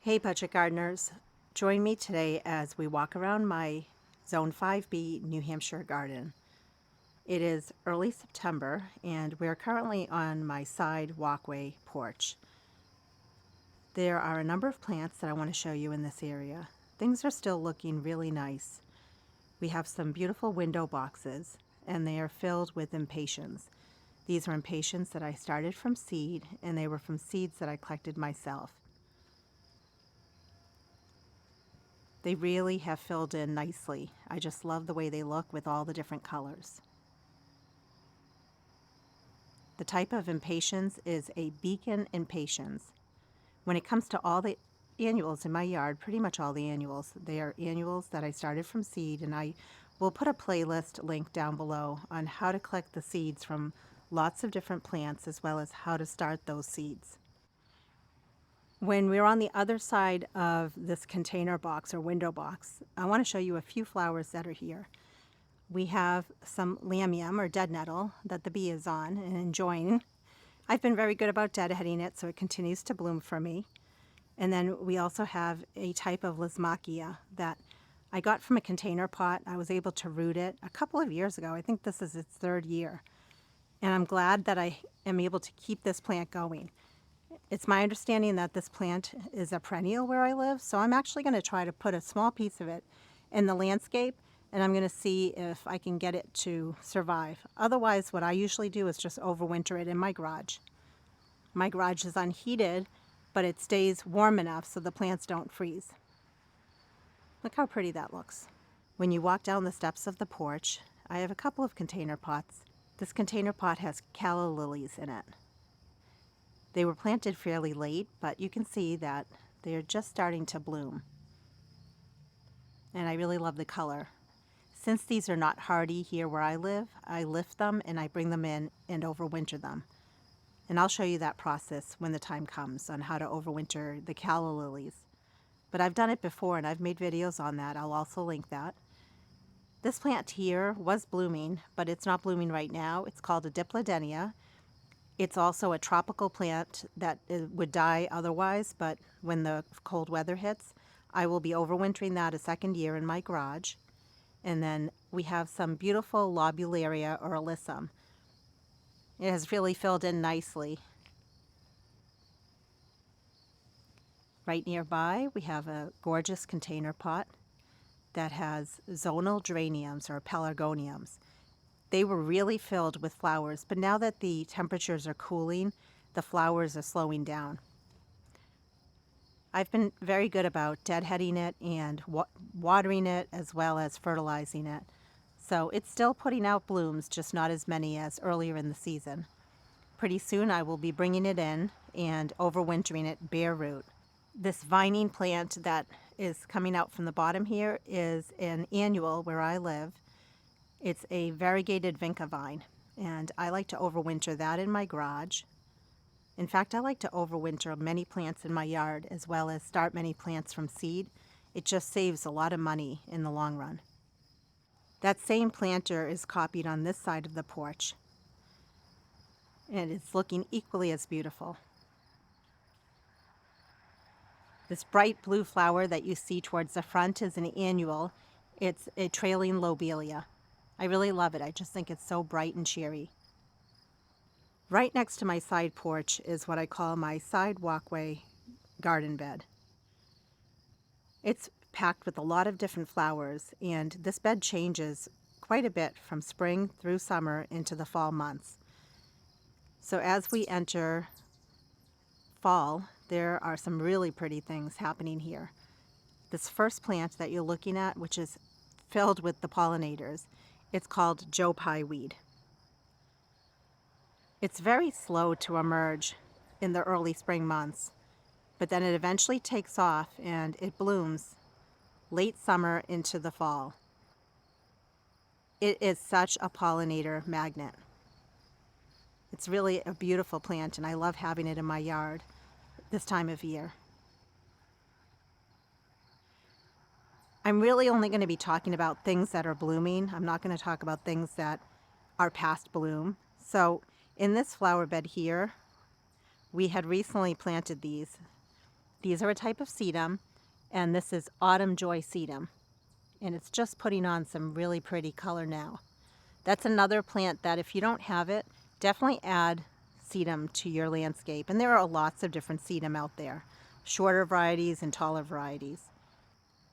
Hey budget gardeners, join me today as we walk around my Zone 5B New Hampshire garden. It is early September and we're currently on my side walkway porch. There are a number of plants that I want to show you in this area. Things are still looking really nice. We have some beautiful window boxes and they are filled with impatiens. These are impatiens that I started from seed and they were from seeds that I collected myself. They really have filled in nicely. I just love the way they look with all the different colors. The type of impatiens is a beacon impatiens. When it comes to all the annuals in my yard, pretty much all the annuals, they are annuals that I started from seed, and I will put a playlist link down below on how to collect the seeds from lots of different plants as well as how to start those seeds. When we're on the other side of this container box or window box, I want to show you a few flowers that are here. We have some lamium or dead nettle that the bee is on and enjoying. I've been very good about deadheading it so it continues to bloom for me. And then we also have a type of Lismachia that I got from a container pot. I was able to root it a couple of years ago. I think this is its third year. And I'm glad that I am able to keep this plant going. It's my understanding that this plant is a perennial where I live, so I'm actually going to try to put a small piece of it in the landscape, and I'm going to see if I can get it to survive. Otherwise, what I usually do is just overwinter it in my garage. My garage is unheated, but it stays warm enough so the plants don't freeze. Look how pretty that looks. When you walk down the steps of the porch, I have a couple of container pots. This container pot has calla lilies in it. They were planted fairly late, but you can see that they're just starting to bloom. And I really love the color. Since these are not hardy here where I live, I lift them and I bring them in and overwinter them. And I'll show you that process when the time comes on how to overwinter the calla lilies. But I've done it before and I've made videos on that. I'll also link that. This plant here was blooming, but it's not blooming right now. It's called a diplodenia. It's also a tropical plant that would die otherwise, but when the cold weather hits, I will be overwintering that a second year in my garage. And then we have some beautiful lobularia or alyssum. It has really filled in nicely. Right nearby, we have a gorgeous container pot that has zonal geraniums or pelargoniums. They were really filled with flowers, but now that the temperatures are cooling, the flowers are slowing down. I've been very good about deadheading it and watering it as well as fertilizing it. So it's still putting out blooms, just not as many as earlier in the season. Pretty soon I will be bringing it in and overwintering it bare root. This vining plant that is coming out from the bottom here is an annual where I live. It's a variegated vinca vine, and I like to overwinter that in my garage. In fact, I like to overwinter many plants in my yard as well as start many plants from seed. It just saves a lot of money in the long run. That same planter is copied on this side of the porch, and it's looking equally as beautiful. This bright blue flower that you see towards the front is an annual. It's a trailing lobelia. I really love it. I just think it's so bright and cheery. Right next to my side porch is what I call my side walkway garden bed. It's packed with a lot of different flowers, and this bed changes quite a bit from spring through summer into the fall months. So as we enter fall, there are some really pretty things happening here. This first plant that you're looking at, which is filled with the pollinators, it's called Joe Pye weed. It's very slow to emerge in the early spring months, but then it eventually takes off and it blooms late summer into the fall. It is such a pollinator magnet. It's really a beautiful plant and I love having it in my yard this time of year. I'm really only going to be talking about things that are blooming. I'm not going to talk about things that are past bloom. So in this flower bed here, we had recently planted these. These are a type of sedum, and this is autumn joy sedum. And it's just putting on some really pretty color now. That's another plant that if you don't have it, definitely add sedum to your landscape. And there are lots of different sedum out there, shorter varieties and taller varieties.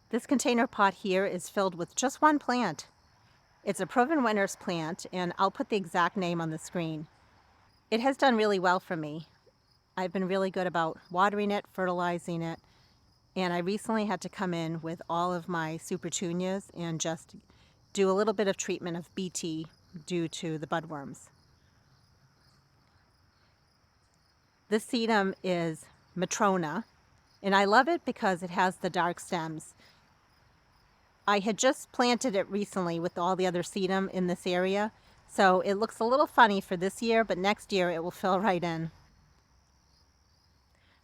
This container pot here is filled with just one plant. It's a Proven Winners plant, and I'll put the exact name on the screen. It has done really well for me. I've been really good about watering it, fertilizing it, and I recently had to come in with all of my supertunias and just do a little bit of treatment of BT due to the budworms. This sedum is Matrona, and I love it because it has the dark stems. I had just planted it recently with all the other sedum in this area, so it looks a little funny for this year, but next year it will fill right in.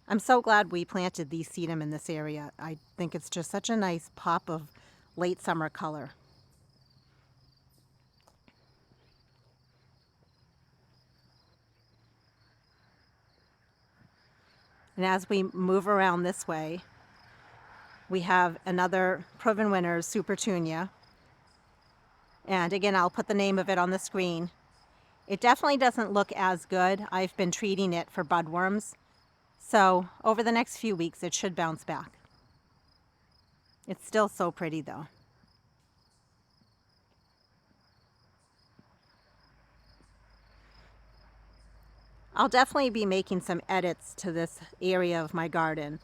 I'm so glad we planted these sedum in this area. I think it's just such a nice pop of late summer color. And as we move around this way, we have another Proven Winners Supertunia. And again, I'll put the name of it on the screen. It definitely doesn't look as good. I've been treating it for budworms. So over the next few weeks, it should bounce back. It's still so pretty though. I'll definitely be making some edits to this area of my garden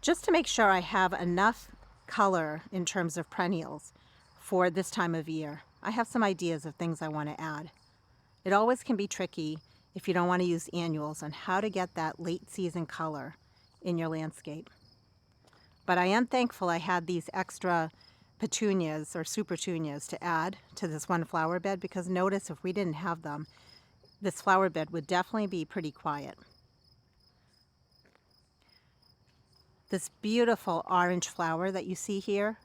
just to make sure I have enough color in terms of perennials for this time of year. I have some ideas of things I want to add. It always can be tricky if you don't want to use annuals on how to get that late season color in your landscape. But I am thankful I had these extra petunias or supertunias to add to this one flower bed, because notice if we didn't have them, this flower bed would definitely be pretty quiet. This beautiful orange flower that you see here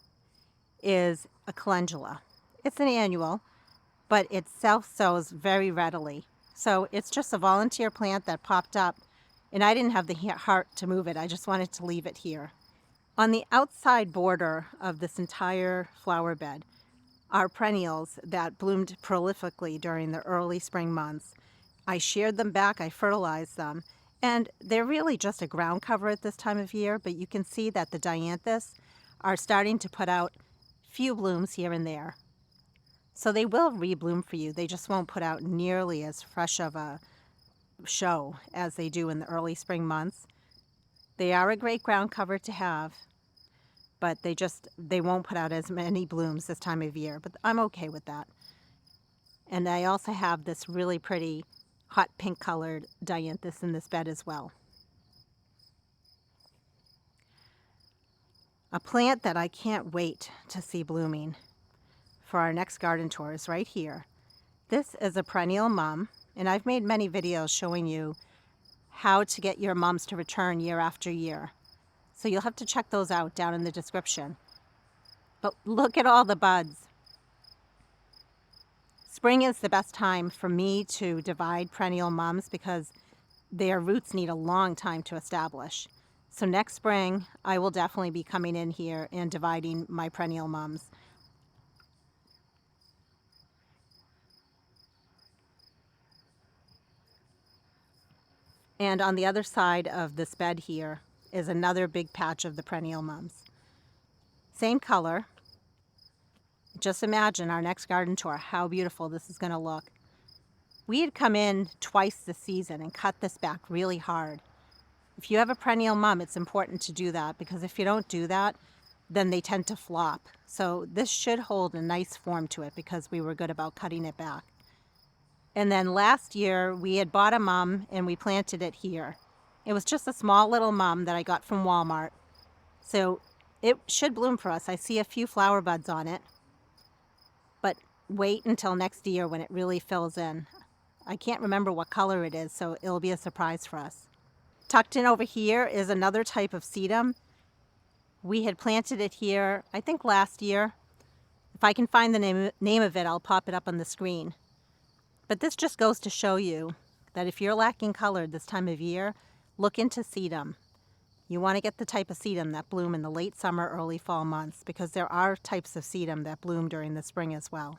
is a calendula. It's an annual, but it self-sows very readily. So it's just a volunteer plant that popped up, and I didn't have the heart to move it. I just wanted to leave it here. On the outside border of this entire flower bed are perennials that bloomed prolifically during the early spring months. I sheared them back, I fertilized them, and they're really just a ground cover at this time of year, but you can see that the dianthus are starting to put out few blooms here and there. So they will rebloom for you. They just won't put out nearly as fresh of a show as they do in the early spring months. They are a great ground cover to have, but they won't put out as many blooms this time of year, but I'm okay with that. And I also have this really pretty hot pink colored dianthus in this bed as well. A plant that I can't wait to see blooming for our next garden tour is right here. This is a perennial mum, and I've made many videos showing you how to get your mums to return year after year. So you'll have to check those out down in the description. But look at all the buds. Spring is the best time for me to divide perennial mums because their roots need a long time to establish. So next spring, I will definitely be coming in here and dividing my perennial mums. And on the other side of this bed here is another big patch of the perennial mums. Same color. Just imagine our next garden tour, how beautiful this is going to look. We had come in twice this season and cut this back really hard. If you have a perennial mum, it's important to do that, because if you don't do that, then they tend to flop. So this should hold a nice form to it because we were good about cutting it back. And then last year we had bought a mum and we planted it here. It was just a small little mum that I got from Walmart. So it should bloom for us. I see a few flower buds on it, but wait until next year when it really fills in. I can't remember what color it is, so it'll be a surprise for us. Tucked in over here is another type of sedum. We had planted it here, I think last year. If I can find the name of it, I'll pop it up on the screen. But this just goes to show you that if you're lacking color this time of year, look into sedum. You want to get the type of sedum that bloom in the late summer, early fall months, because there are types of sedum that bloom during the spring as well.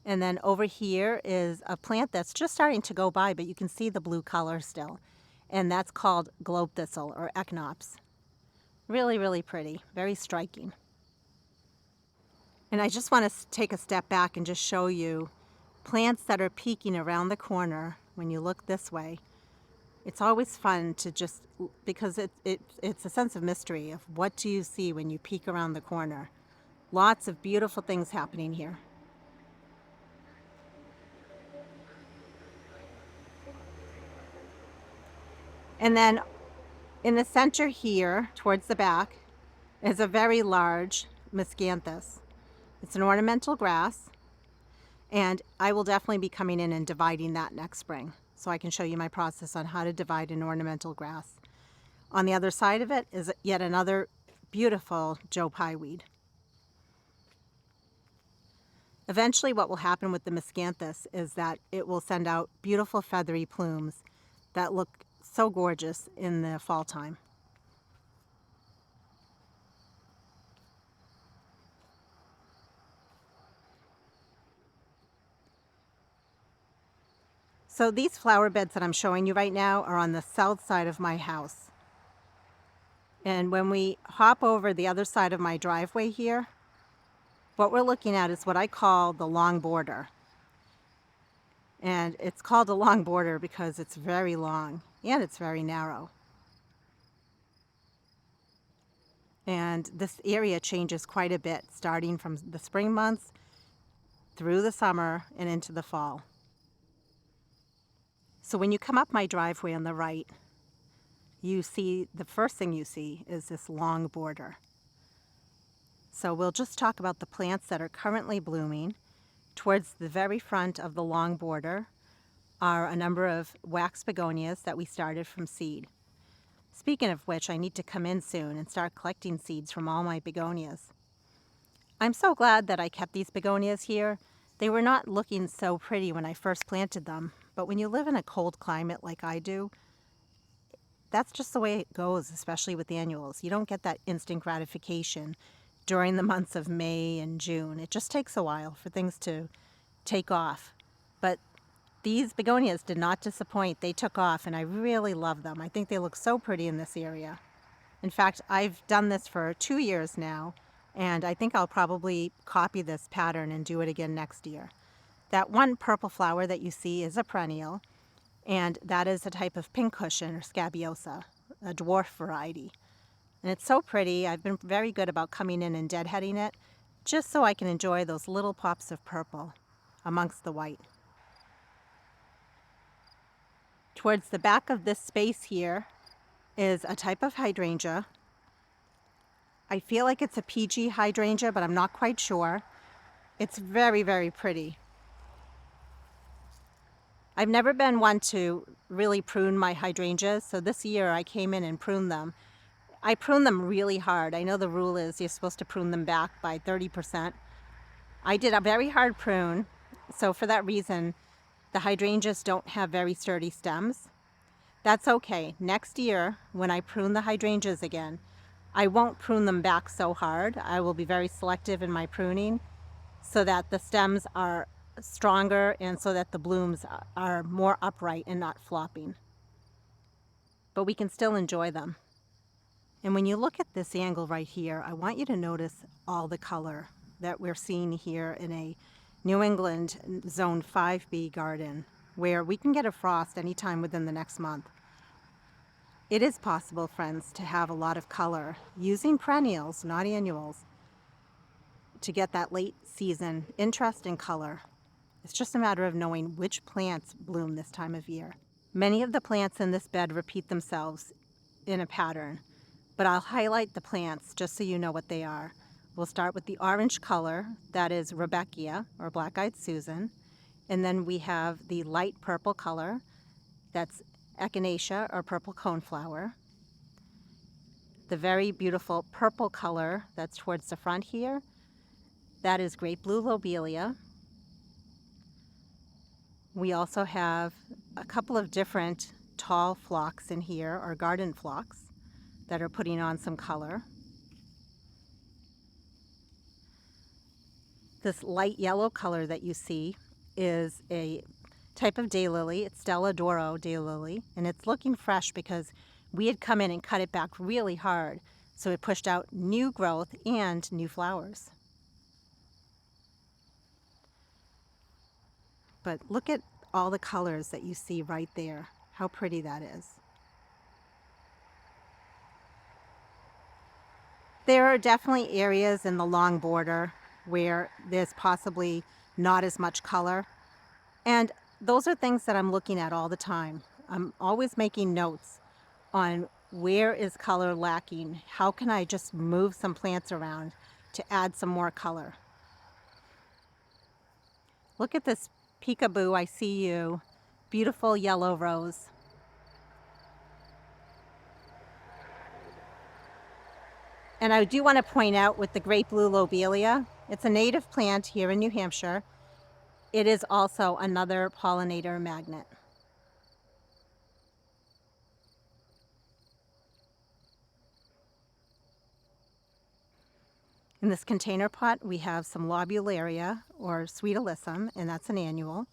And then over here is a plant that's just starting to go by, but you can see the blue color still. And that's called globe thistle or echinops. Really, really pretty, very striking. And I just want to take a step back and just show you plants that are peeking around the corner when you look this way. It's always fun to just, because it's a sense of mystery of what do you see when you peek around the corner. Lots of beautiful things happening here. And then in the center here, towards the back, is a very large miscanthus. It's an ornamental grass, and I will definitely be coming in and dividing that next spring, so I can show you my process on how to divide an ornamental grass. On the other side of it is yet another beautiful Joe Pye weed. Eventually what will happen with the miscanthus is that it will send out beautiful feathery plumes that look so gorgeous in the fall time. So these flower beds that I'm showing you right now are on the south side of my house. And when we hop over the other side of my driveway here, what we're looking at is what I call the long border. And it's called a long border because it's very long and it's very narrow. And this area changes quite a bit, starting from the spring months through the summer and into the fall. So when you come up my driveway on the right, you see, the first thing you see is this long border. So we'll just talk about the plants that are currently blooming. Towards the very front of the long border are a number of wax begonias that we started from seed. Speaking of which, I need to come in soon and start collecting seeds from all my begonias. I'm so glad that I kept these begonias here. They were not looking so pretty when I first planted them, but when you live in a cold climate like I do, that's just the way it goes, especially with annuals. You don't get that instant gratification during the months of May and June. It just takes a while for things to take off. But these begonias did not disappoint. They took off, and I really love them. I think they look so pretty in this area. In fact, I've done this for 2 years now, and I think I'll probably copy this pattern and do it again next year. That one purple flower that you see is a perennial, and that is a type of pincushion or scabiosa, a dwarf variety. And it's so pretty. I've been very good about coming in and deadheading it, just so I can enjoy those little pops of purple amongst the white. Towards the back of this space here is a type of hydrangea. I feel like it's a PG hydrangea, but I'm not quite sure. It's very, very pretty. I've never been one to really prune my hydrangeas, so this year I came in and pruned them. I prune them really hard. I know the rule is you're supposed to prune them back by 30%. I did a very hard prune, so for that reason, the hydrangeas don't have very sturdy stems. That's okay. Next year, when I prune the hydrangeas again, I won't prune them back so hard. I will be very selective in my pruning so that the stems are stronger and so that the blooms are more upright and not flopping. But we can still enjoy them. And when you look at this angle right here, I want you to notice all the color that we're seeing here in a New England Zone 5B garden, where we can get a frost anytime within the next month. It is possible, friends, to have a lot of color using perennials, not annuals, to get that late season interest in color. It's just a matter of knowing which plants bloom this time of year. Many of the plants in this bed repeat themselves in a pattern, but I'll highlight the plants just so you know what they are. We'll start with the orange color, that is Rebecca or Black-Eyed Susan, and then we have the light purple color, that's Echinacea or purple coneflower. The very beautiful purple color that's towards the front here, that is great blue lobelia. We also have a couple of different tall phlox in here, or garden phlox, that are putting on some color. This light yellow color that you see is a type of daylily. It's Stella Doro daylily, and it's looking fresh because we had come in and cut it back really hard, so it pushed out new growth and new flowers. But look at all the colors that you see right there. How pretty that is. There are definitely areas in the long border where there's possibly not as much color. And those are things that I'm looking at all the time. I'm always making notes on where is color lacking. How can I just move some plants around to add some more color? Look at this peekaboo, I see you. Beautiful yellow rose. And I do want to point out with the great blue lobelia, it's a native plant here in New Hampshire. It is also another pollinator magnet. In this container pot, we have some lobularia, or sweet alyssum, and that's an annual.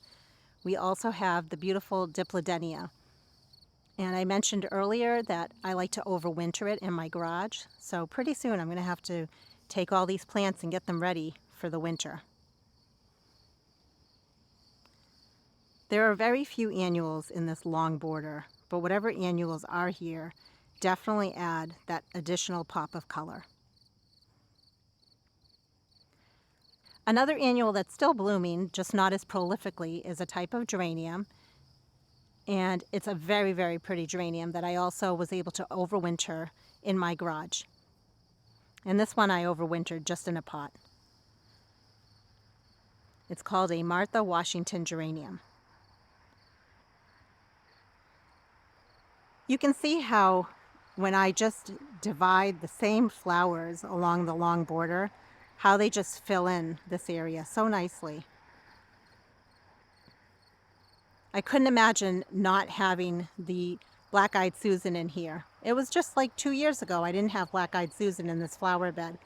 We also have the beautiful diplodenia. And I mentioned earlier that I like to overwinter it in my garage. So pretty soon I'm going to have to take all these plants and get them ready for the winter. There are very few annuals in this long border, but whatever annuals are here definitely add that additional pop of color. Another annual that's still blooming, just not as prolifically, is a type of geranium. And it's a very, very pretty geranium that I also was able to overwinter in my garage. And this one I overwintered just in a pot. It's called a Martha Washington geranium. You can see how when I just divide the same flowers along the long border, how they just fill in this area so nicely. I couldn't imagine not having the black-eyed Susan in here. It was just like 2 years ago I didn't have black-eyed Susan in this flower bed.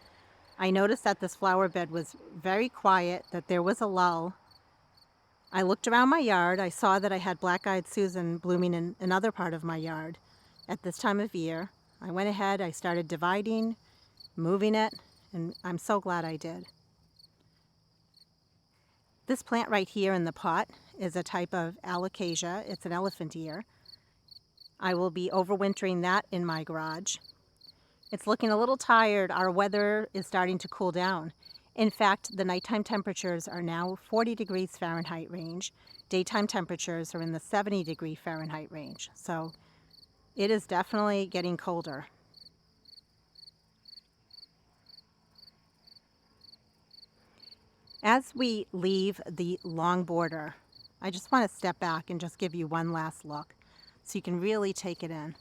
I noticed that this flower bed was very quiet, that there was a lull. I looked around my yard. I saw that I had black-eyed Susan blooming in another part of my yard at this time of year. I went ahead, I started dividing, moving it, and I'm so glad I did. This plant right here in the pot is a type of alocasia. It's an elephant ear. I will be overwintering that in my garage. It's looking a little tired. Our weather is starting to cool down. In fact, the nighttime temperatures are now 40 degrees Fahrenheit range. Daytime temperatures are in the 70 degree Fahrenheit range. So it is definitely getting colder. As we leave the long border, I just want to step back and just give you one last look so you can really take it in.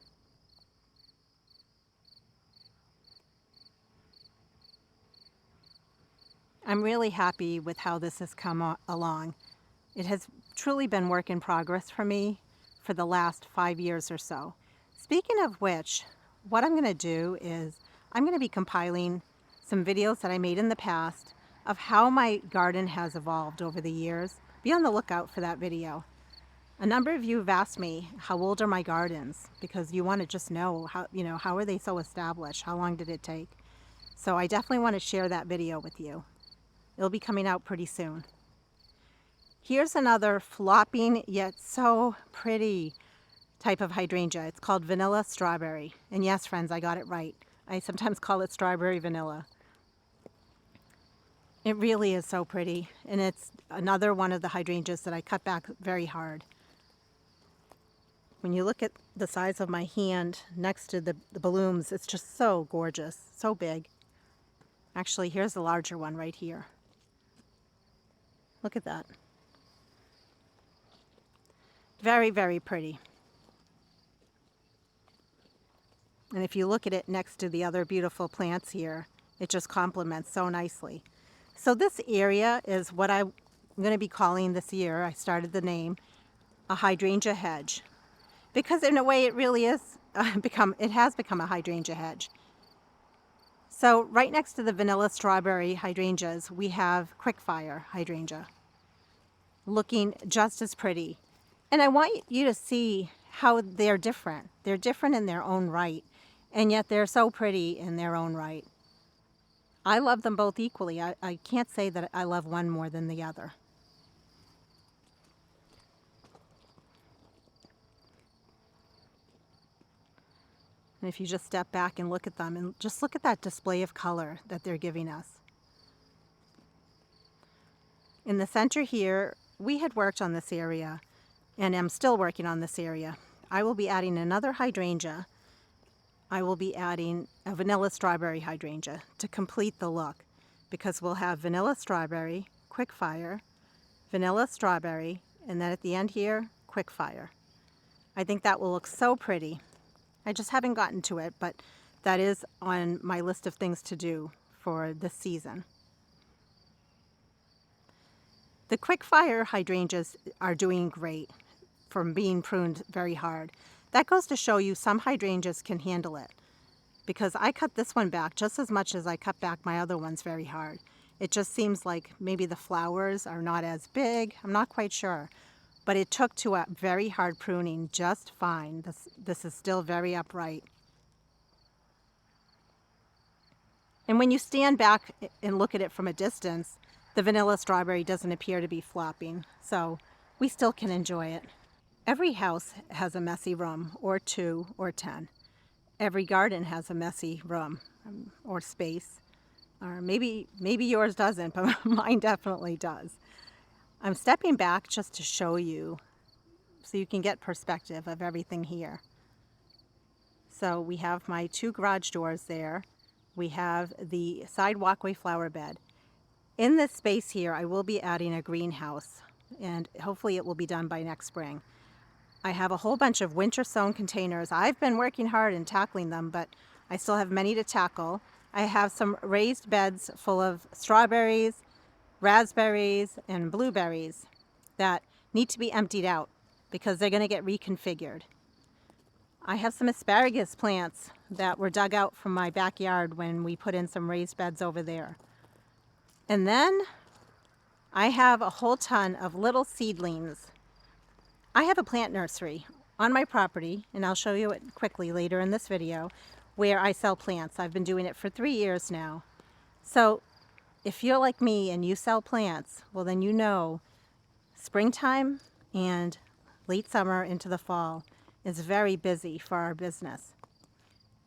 I'm really happy with how this has come along. It has truly been work in progress for me for the last 5 years or so. Speaking of which, what I'm going to do is I'm going to be compiling some videos that I made in the past of how my garden has evolved over the years. Be on the lookout for that video. A number of you have asked me, how old are my gardens? Because you want to just know how are they so established? How long did it take? So I definitely want to share that video with you. It'll be coming out pretty soon. Here's another flopping yet so pretty type of hydrangea. It's called vanilla strawberry. And yes, friends, I got it right. I sometimes call it strawberry vanilla. It really is so pretty, and it's another one of the hydrangeas that I cut back very hard. When you look at the size of my hand next to the blooms, it's just so gorgeous, so big. Actually, here's the larger one right here. Look at that. Very, very pretty. And if you look at it next to the other beautiful plants here, it just complements so nicely. So this area is what I'm going to be calling this year, I started the name, a hydrangea hedge. because in a way it really is it has become a hydrangea hedge. So right next to the vanilla strawberry hydrangeas, we have quickfire hydrangea, looking just as pretty. And I want you to see how they're different. They're different in their own right, and yet they're so pretty in their own right. I love them both equally. I can't say that I love one more than the other. And if you just step back and look at them, and just look at that display of color that they're giving us. In the center here, we had worked on this area, and I'm still working on this area. I will be adding another hydrangea. I will be adding a vanilla strawberry hydrangea to complete the look, because we'll have vanilla strawberry, quickfire, vanilla strawberry, and then at the end here, quickfire. I think that will look so pretty. I just haven't gotten to it, but that is on my list of things to do for this season. The quickfire hydrangeas are doing great from being pruned very hard. That goes to show you some hydrangeas can handle it, because I cut this one back just as much as I cut back my other ones very hard. It just seems like maybe the flowers are not as big. I'm not quite sure. But it took to a very hard pruning just fine. This is still very upright. And when you stand back and look at it from a distance, the vanilla strawberry doesn't appear to be flopping. So we still can enjoy it. Every house has a messy room, or 2 or 10. Every garden has a messy room or space. Or maybe yours doesn't, but mine definitely does. I'm stepping back just to show you so you can get perspective of everything here. So we have my 2 garage doors there. We have the side walkway flower bed. In this space here, I will be adding a greenhouse, and hopefully it will be done by next spring. I have a whole bunch of winter sown containers. I've been working hard in tackling them, but I still have many to tackle. I have some raised beds full of strawberries, raspberries, and blueberries that need to be emptied out because they're going to get reconfigured. I have some asparagus plants that were dug out from my backyard when we put in some raised beds over there. And then I have a whole ton of little seedlings. I have a plant nursery on my property, and I'll show you it quickly later in this video, where I sell plants. I've been doing it for 3 years now. So if you're like me and you sell plants, well then you know springtime and late summer into the fall is very busy for our business.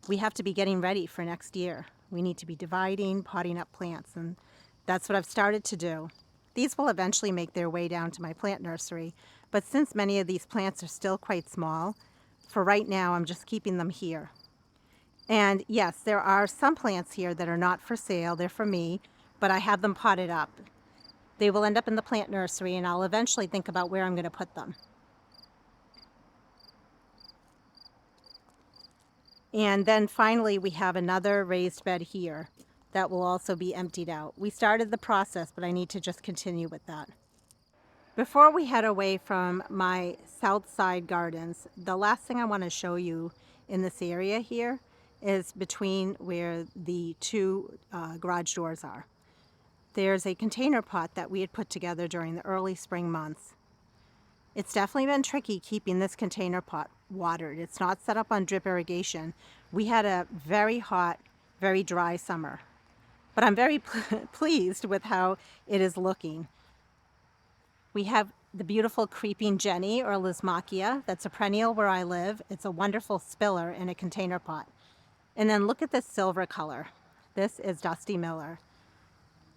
We have to be getting ready for next year. We need to be dividing, potting up plants, and that's what I've started to do. These will eventually make their way down to my plant nursery, but since many of these plants are still quite small, for right now I'm just keeping them here. And yes, there are some plants here that are not for sale, they're for me, but I have them potted up. They will end up in the plant nursery, and I'll eventually think about where I'm going to put them. And then finally we have another raised bed here that will also be emptied out. We started the process, but I need to just continue with that. Before we head away from my south side gardens, the last thing I want to show you in this area here is between where the 2 garage doors are. There's a container pot that we had put together during the early spring months. It's definitely been tricky keeping this container pot watered. It's not set up on drip irrigation. We had a very hot, very dry summer. But I'm very pleased with how it is looking. We have the beautiful creeping Jenny, or Lismachia. That's a perennial where I live. It's a wonderful spiller in a container pot. And then look at this silver color. This is Dusty Miller.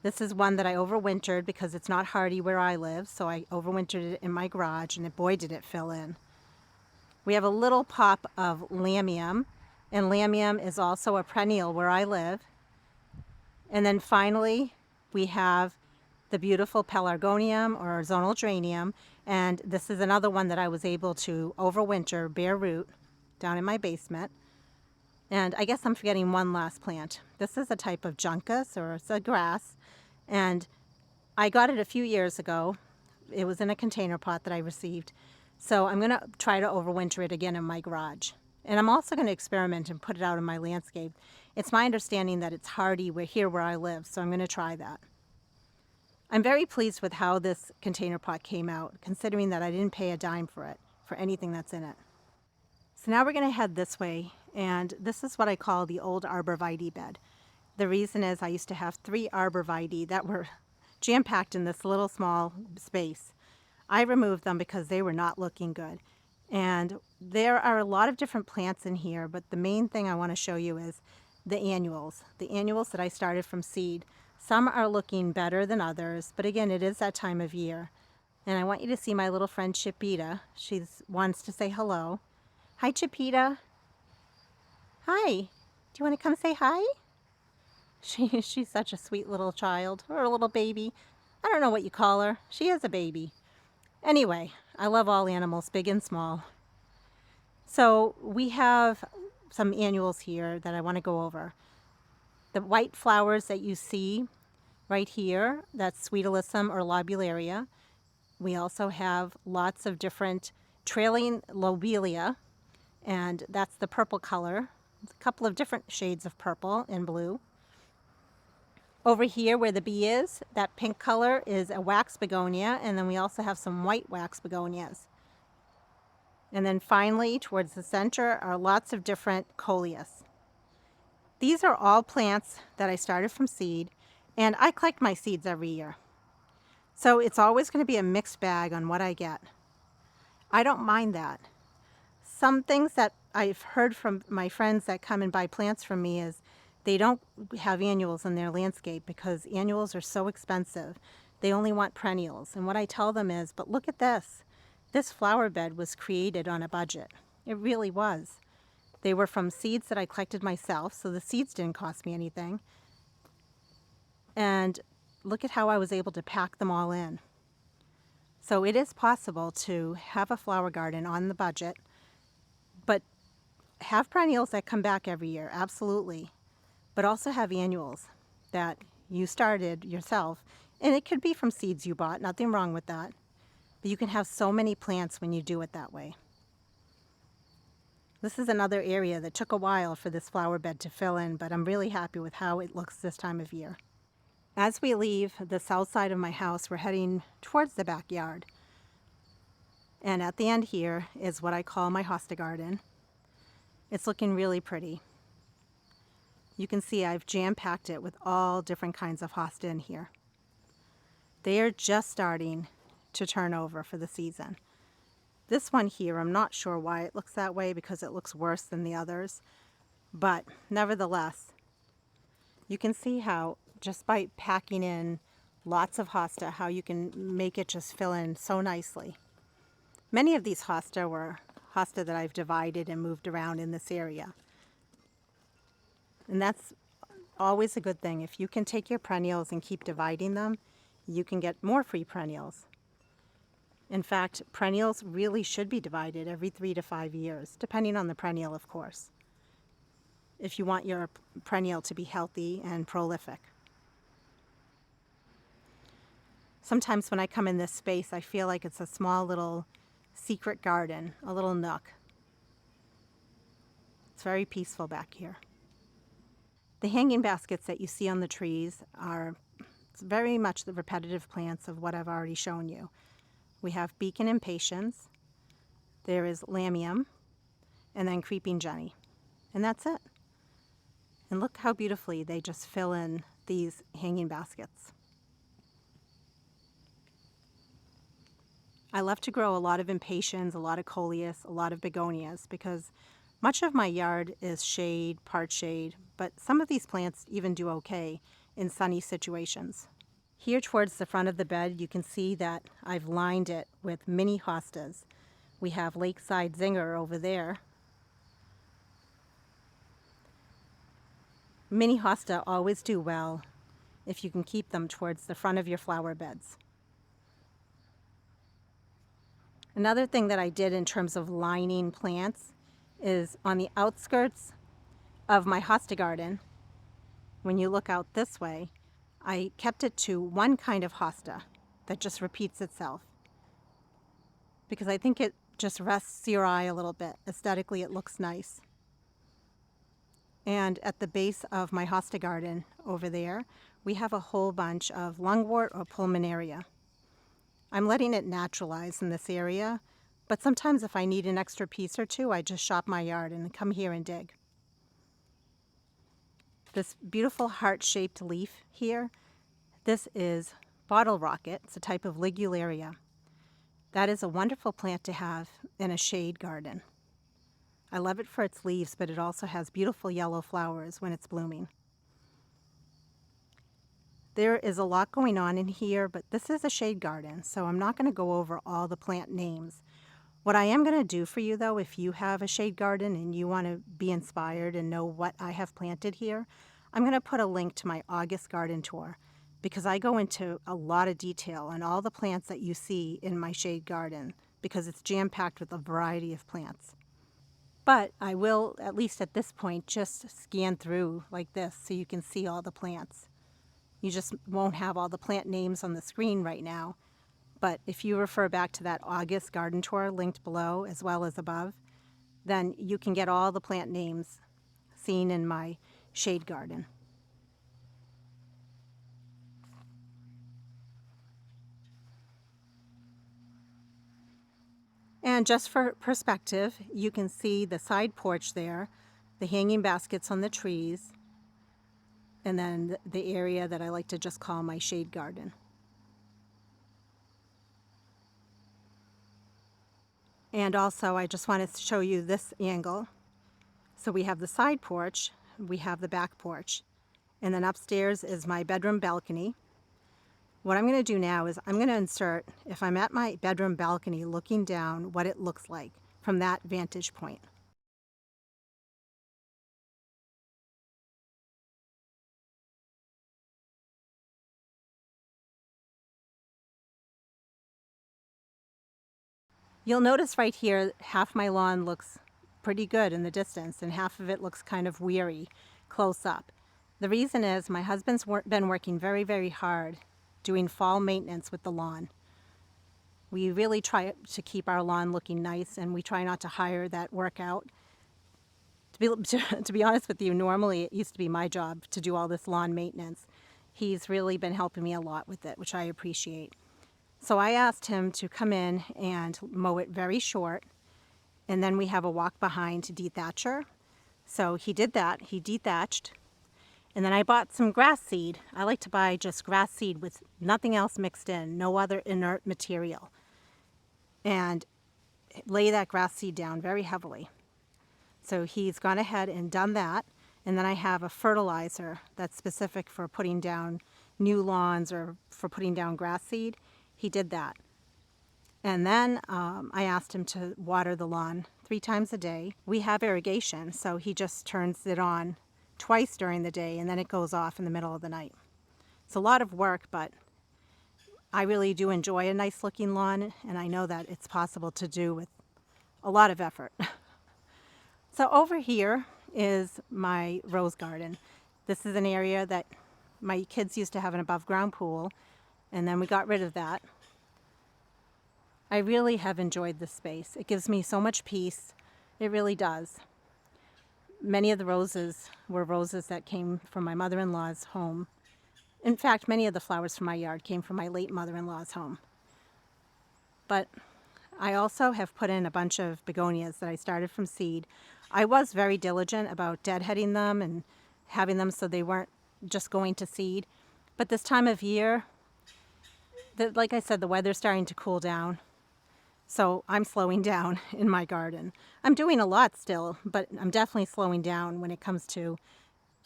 This is one that I overwintered because it's not hardy where I live, so I overwintered it in my garage, and boy did it fill in. We have a little pop of lamium, and lamium is also a perennial where I live. And then finally, we have the beautiful pelargonium, or zonal geranium, and this is another one that I was able to overwinter bare root down in my basement. And I guess I'm forgetting one last plant. This is a type of juncus, or it's a grass, and I got it a few years ago. It was in a container pot that I received. So I'm going to try to overwinter it again in my garage. And I'm also going to experiment and put it out in my landscape. It's my understanding that it's hardy where I live, so I'm going to try that. I'm very pleased with how this container pot came out, considering that I didn't pay a dime for it, for anything that's in it. So now we're going to head this way, and this is what I call the old arborvitae bed. The reason is I used to have 3 arborvitae that were jam-packed in this little small space. I removed them because they were not looking good. And there are a lot of different plants in here, but the main thing I want to show you is the annuals that I started from seed. Some are looking better than others, but again, it is that time of year. And I want you to see my little friend Chipita. She wants to say hello. Hi, Chipita. Hi. Do you want to come say hi? She's such a sweet little child, or a little baby. I don't know what you call her. She is a baby. Anyway, I love all animals, big and small. So we have some annuals here that I want to go over. The white flowers that you see right here, that's Sweet Alyssum or Lobularia. We also have lots of different trailing lobelia, and that's the purple color. A couple of different shades of purple and blue. Over here where the bee is, that pink color is a wax begonia, and then we also have some white wax begonias. And then finally, towards the center are lots of different coleus. These are all plants that I started from seed, and I collect my seeds every year. So it's always going to be a mixed bag on what I get. I don't mind that. Some things that I've heard from my friends that come and buy plants from me is they don't have annuals in their landscape because annuals are so expensive. They only want perennials. And what I tell them is, but look at this. This flower bed was created on a budget. It really was. They were from seeds that I collected myself, so the seeds didn't cost me anything. And look at how I was able to pack them all in. So it is possible to have a flower garden on the budget, but have perennials that come back every year, absolutely. But also have annuals that you started yourself. And it could be from seeds you bought, nothing wrong with that. But you can have so many plants when you do it that way. This is another area that took a while for this flower bed to fill in, but I'm really happy with how it looks this time of year. As we leave the south side of my house, we're heading towards the backyard. And at the end here is what I call my hosta garden. It's looking really pretty. You can see I've jam-packed it with all different kinds of hosta in here. They are just starting to turn over for the season. This one here, I'm not sure why it looks that way because it looks worse than the others. But nevertheless, you can see how just by packing in lots of hosta, how you can make it just fill in so nicely. Many of these hosta were hosta that I've divided and moved around in this area. And that's always a good thing. If you can take your perennials and keep dividing them, you can get more free perennials. In fact, perennials really should be divided every 3 to 5 years, depending on the perennial, of course, if you want your perennial to be healthy and prolific. Sometimes when I come in this space, I feel like it's a small little secret garden, a little nook. It's very peaceful back here. The hanging baskets that you see on the trees are very much the repetitive plants of what I've already shown you. We have beacon impatiens, there is lamium, and then creeping jenny. And that's it. And look how beautifully they just fill in these hanging baskets. I love to grow a lot of impatiens, a lot of coleus, a lot of begonias because much of my yard is shade, part shade, but some of these plants even do okay in sunny situations. Here towards the front of the bed, you can see that I've lined it with mini hostas. We have Lakeside Zinger over there. Mini hosta always do well if you can keep them towards the front of your flower beds. Another thing that I did in terms of lining plants is on the outskirts of my hosta garden, when you look out this way, I kept it to one kind of hosta that just repeats itself because I think it just rests your eye a little bit. Aesthetically, it looks nice. And at the base of my hosta garden over there, we have a whole bunch of lungwort or pulmonaria. I'm letting it naturalize in this area, but sometimes if I need an extra piece or two, I just shop my yard and come here and dig. This beautiful heart-shaped leaf here, this is bottle rocket. It's a type of ligularia. That is a wonderful plant to have in a shade garden. I love it for its leaves, but it also has beautiful yellow flowers when it's blooming. There is a lot going on in here, but this is a shade garden, so I'm not going to go over all the plant names. What I am going to do for you, though, if you have a shade garden and you want to be inspired and know what I have planted here, I'm going to put a link to my August garden tour because I go into a lot of detail on all the plants that you see in my shade garden because it's jam-packed with a variety of plants. But I will, at least at this point, just scan through like this so you can see all the plants. You just won't have all the plant names on the screen right now. But if you refer back to that August garden tour linked below as well as above, then you can get all the plant names seen in my shade garden. And just for perspective, you can see the side porch there, the hanging baskets on the trees, and then the area that I like to just call my shade garden. And also, I just wanted to show you this angle. So we have the side porch, we have the back porch, and then upstairs is my bedroom balcony. What I'm going to do now is I'm going to insert, if I'm at my bedroom balcony looking down, what it looks like from that vantage point. You'll notice right here, half my lawn looks pretty good in the distance and half of it looks kind of weary close up. The reason is my husband's been working very, very hard doing fall maintenance with the lawn. We really try to keep our lawn looking nice and we try not to hire that work out. To be honest with you, normally it used to be my job to do all this lawn maintenance. He's really been helping me a lot with it, which I appreciate. So I asked him to come in and mow it very short, and then we have a walk behind dethatcher. So he did that, he dethatched, and then I bought some grass seed. I like to buy just grass seed with nothing else mixed in, no other inert material, and lay that grass seed down very heavily. So he's gone ahead and done that, and then I have a fertilizer that's specific for putting down new lawns or for putting down grass seed. He did that. And then I asked him to water the lawn 3 times a day. We have irrigation, so he just turns it on twice during the day and then it goes off in the middle of the night. It's a lot of work, but I really do enjoy a nice looking lawn, and I know that it's possible to do with a lot of effort. So over here is my rose garden. This is an area that my kids used to have an above ground pool, and then we got rid of that. I really have enjoyed this space. It gives me so much peace. It really does. Many of the roses were roses that came from my mother-in-law's home. In fact, many of the flowers from my yard came from my late mother-in-law's home. But I also have put in a bunch of begonias that I started from seed. I was very diligent about deadheading them and having them so they weren't just going to seed. But this time of year, like I said, the weather's starting to cool down. So I'm slowing down in my garden. I'm doing a lot still, but I'm definitely slowing down when it comes to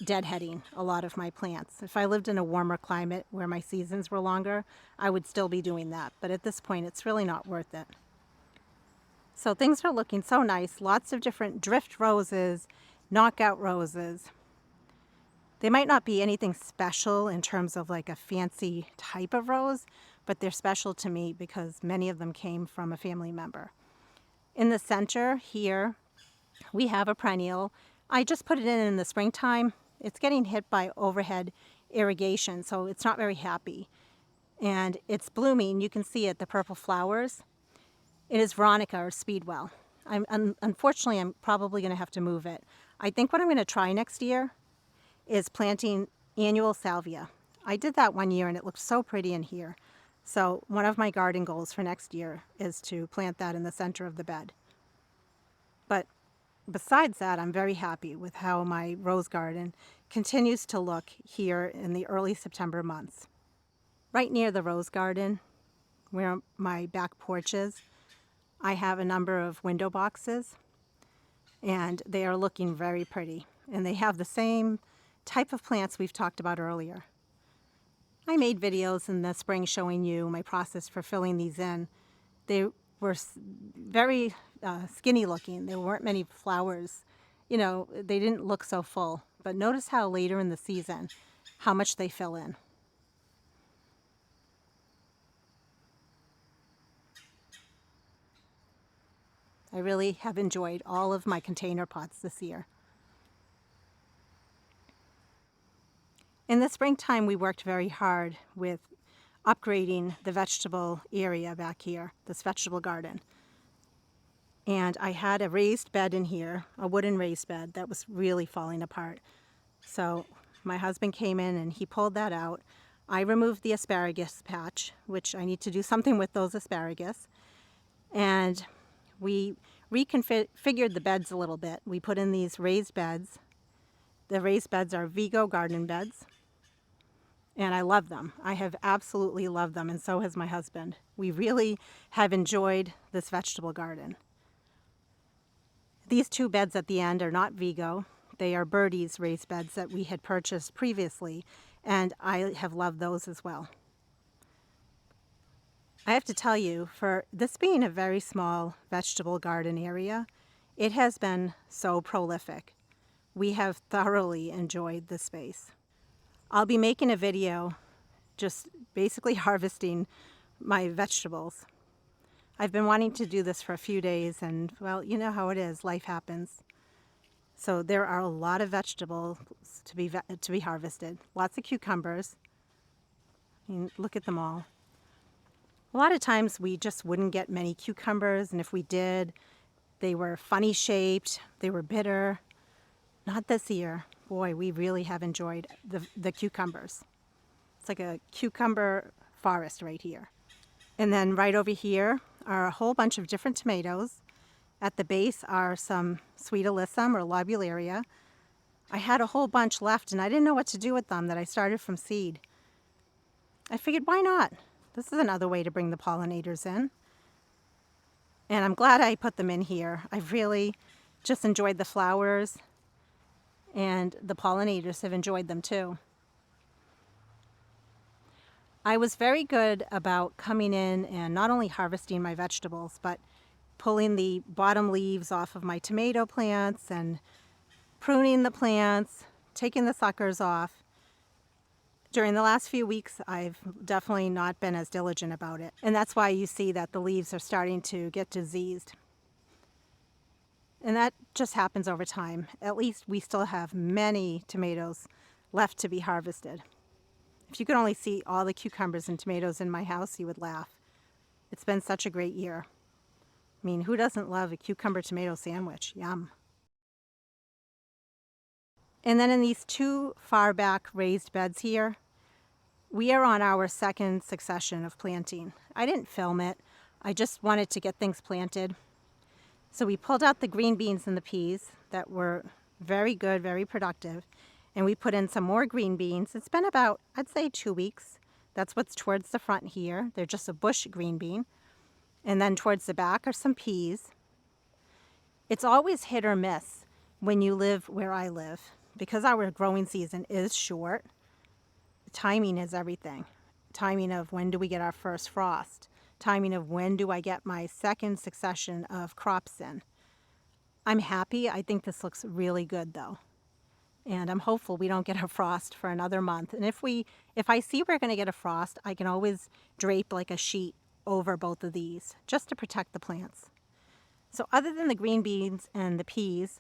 deadheading a lot of my plants. If I lived in a warmer climate where my seasons were longer, I would still be doing that. But at this point, it's really not worth it. So things are looking so nice. Lots of different drift roses, knockout roses. They might not be anything special in terms of like a fancy type of rose, but they're special to me because many of them came from a family member. In the center here, we have a perennial. I just put it in the springtime. It's getting hit by overhead irrigation, so it's not very happy. And it's blooming. You can see it, the purple flowers. It is Veronica or Speedwell. Unfortunately, I'm probably going to have to move it. I think what I'm going to try next year is planting annual salvia. I did that one year and it looked so pretty in here. So one of my garden goals for next year is to plant that in the center of the bed. But besides that, I'm very happy with how my rose garden continues to look here in the early September months. Right near the rose garden, where my back porch is, I have a number of window boxes, and they are looking very pretty. And they have the same type of plants we've talked about earlier. I made videos in the spring showing you my process for filling these in. They were very skinny looking. There weren't many flowers. You know, they didn't look so full. But notice how later in the season, how much they fill in. I really have enjoyed all of my container pots this year. In the springtime, we worked very hard with upgrading the vegetable area back here, this vegetable garden. And I had a raised bed in here, a wooden raised bed that was really falling apart. So my husband came in and he pulled that out. I removed the asparagus patch, which I need to do something with those asparagus. And we reconfigured the beds a little bit. We put in these raised beds. The raised beds are Vigo garden beds. And I love them. I have absolutely loved them, and so has my husband. We really have enjoyed this vegetable garden. These two beds at the end are not Vigo. They are Birdie's raised beds that we had purchased previously, and I have loved those as well. I have to tell you, for this being a very small vegetable garden area, it has been so prolific. We have thoroughly enjoyed the space. I'll be making a video just basically harvesting my vegetables. I've been wanting to do this for a few days and, well, you know how it is, life happens. So there are a lot of vegetables to be harvested. Lots of cucumbers. I mean, look at them all. A lot of times we just wouldn't get many cucumbers, and if we did, they were funny shaped, they were bitter. Not this year. Boy, we really have enjoyed the cucumbers. It's like a cucumber forest right here. And then right over here are a whole bunch of different tomatoes. At the base are some sweet alyssum or lobularia. I had a whole bunch left and I didn't know what to do with them that I started from seed. I figured, why not? This is another way to bring the pollinators in. And I'm glad I put them in here. I've really just enjoyed the flowers, and the pollinators have enjoyed them too. I was very good about coming in and not only harvesting my vegetables, but pulling the bottom leaves off of my tomato plants and pruning the plants, taking the suckers off. During the last few weeks, I've definitely not been as diligent about it. And that's why you see that the leaves are starting to get diseased. And that just happens over time. At least we still have many tomatoes left to be harvested. If you could only see all the cucumbers and tomatoes in my house, you would laugh. It's been such a great year. I mean, who doesn't love a cucumber tomato sandwich? Yum. And then in these two far back raised beds here, we are on our second succession of planting. I didn't film it. I just wanted to get things planted. So we pulled out the green beans and the peas that were very good, very productive. And we put in some more green beans. It's been about, I'd say, 2 weeks. That's what's towards the front here. They're just a bush green bean. And then towards the back are some peas. It's always hit or miss when you live where I live. Because our growing season is short, timing is everything. Timing of when do we get our first frost. Timing of when do I get my second succession of crops in. I'm happy. I think this looks really good though. And I'm hopeful we don't get a frost for another month. And if I see we're going to get a frost, I can always drape like a sheet over both of these just to protect the plants. So other than the green beans and the peas,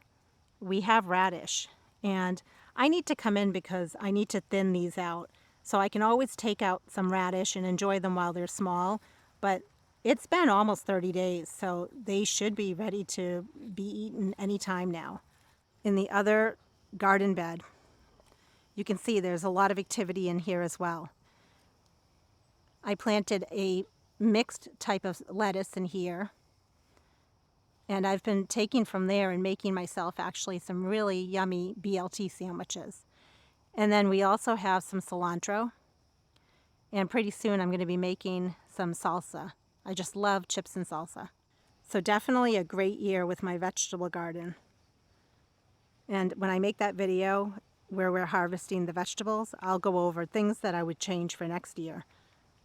we have radish. And I need to come in because I need to thin these out. So I can always take out some radish and enjoy them while they're small. But It's been almost 30 days, so they should be ready to be eaten any time now. In the other garden bed, you can see there's a lot of activity in here as well. I planted a mixed type of lettuce in here, and I've been taking from there and making myself actually some really yummy BLT sandwiches. And then we also have some cilantro, and pretty soon I'm going to be making some salsa. I just love chips and salsa. So definitely a great year with my vegetable garden. And when I make that video where we're harvesting the vegetables, I'll go over things that I would change for next year,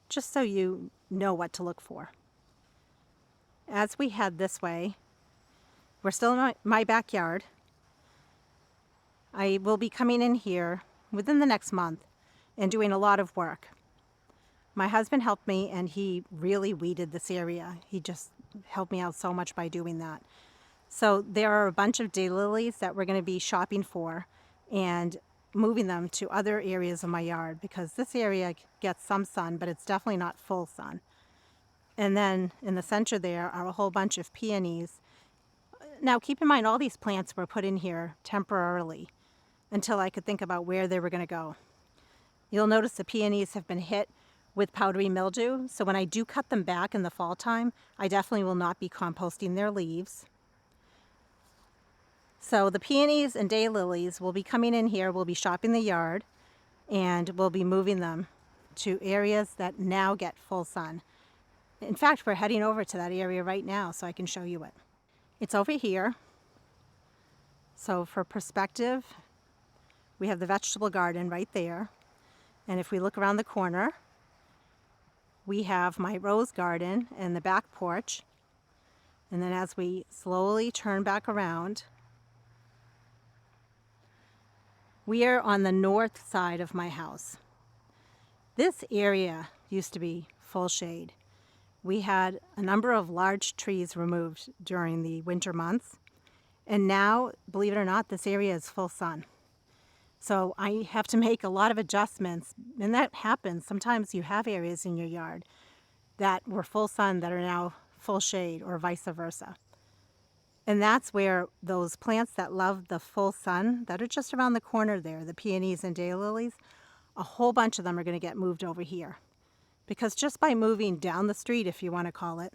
just so you know what to look for. As we head this way, we're still in my backyard. I will be coming in here within the next month and doing a lot of work. My husband helped me, and he really weeded this area. He just helped me out so much by doing that. So there are a bunch of daylilies that we're going to be shopping for and moving them to other areas of my yard, because this area gets some sun, but it's definitely not full sun. And then in the center there are a whole bunch of peonies. Now keep in mind, all these plants were put in here temporarily until I could think about where they were going to go. You'll notice the peonies have been hit with powdery mildew, so when I do cut them back in the fall time, I definitely will not be composting their leaves. So the peonies and daylilies will be coming in here, we'll be shopping the yard, and we'll be moving them to areas that now get full sun. In fact, we're heading over to that area right now so I can show you it. It's over here. So for perspective, we have the vegetable garden right there. And if we look around the corner, we have my rose garden and the back porch. And then as we slowly turn back around, we are on the north side of my house. This area used to be full shade. We had a number of large trees removed during the winter months. And now, believe it or not, this area is full sun. So I have to make a lot of adjustments, and that happens. Sometimes you have areas in your yard that were full sun that are now full shade, or vice versa. And that's where those plants that love the full sun, that are just around the corner there, the peonies and daylilies, a whole bunch of them are going to get moved over here. Because just by moving down the street, if you want to call it,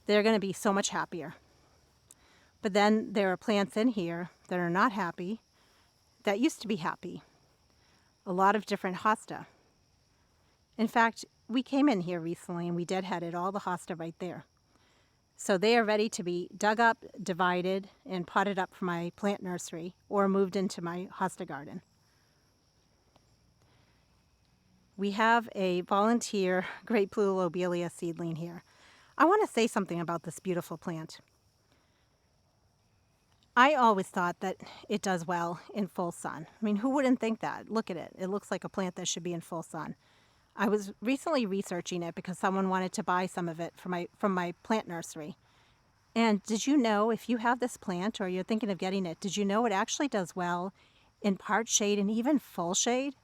they're going to be so much happier. But then there are plants in here that are not happy, that used to be happy. A lot of different hosta. In fact, we came in here recently and we deadheaded all the hosta right there. So they are ready to be dug up, divided, and potted up for my plant nursery or moved into my hosta garden. We have a volunteer great blue lobelia seedling here. I want to say something about this beautiful plant. I always thought that it does well in full sun. I mean, who wouldn't think that? Look at it. It looks like a plant that should be in full sun. I was recently researching it because someone wanted to buy some of it from my plant nursery. And did you know, if you have this plant or you're thinking of getting it, did you know it actually does well in part shade and even full shade?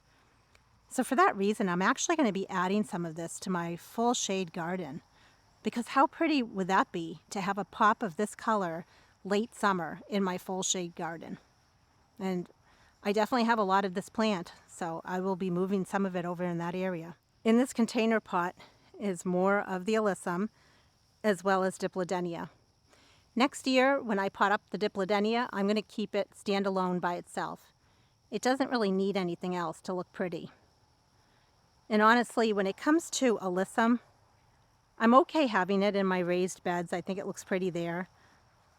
So for that reason, I'm actually going to be adding some of this to my full shade garden. Because how pretty would that be to have a pop of this color late summer in my full shade garden? And I definitely have a lot of this plant, so I will be moving some of it over in that area. In this container pot is more of the alyssum as well as dipladenia. Next year, when I pot up the dipladenia, I'm going to keep it standalone by itself. It doesn't really need anything else to look pretty. And honestly, when it comes to alyssum, I'm okay having it in my raised beds. I think it looks pretty there.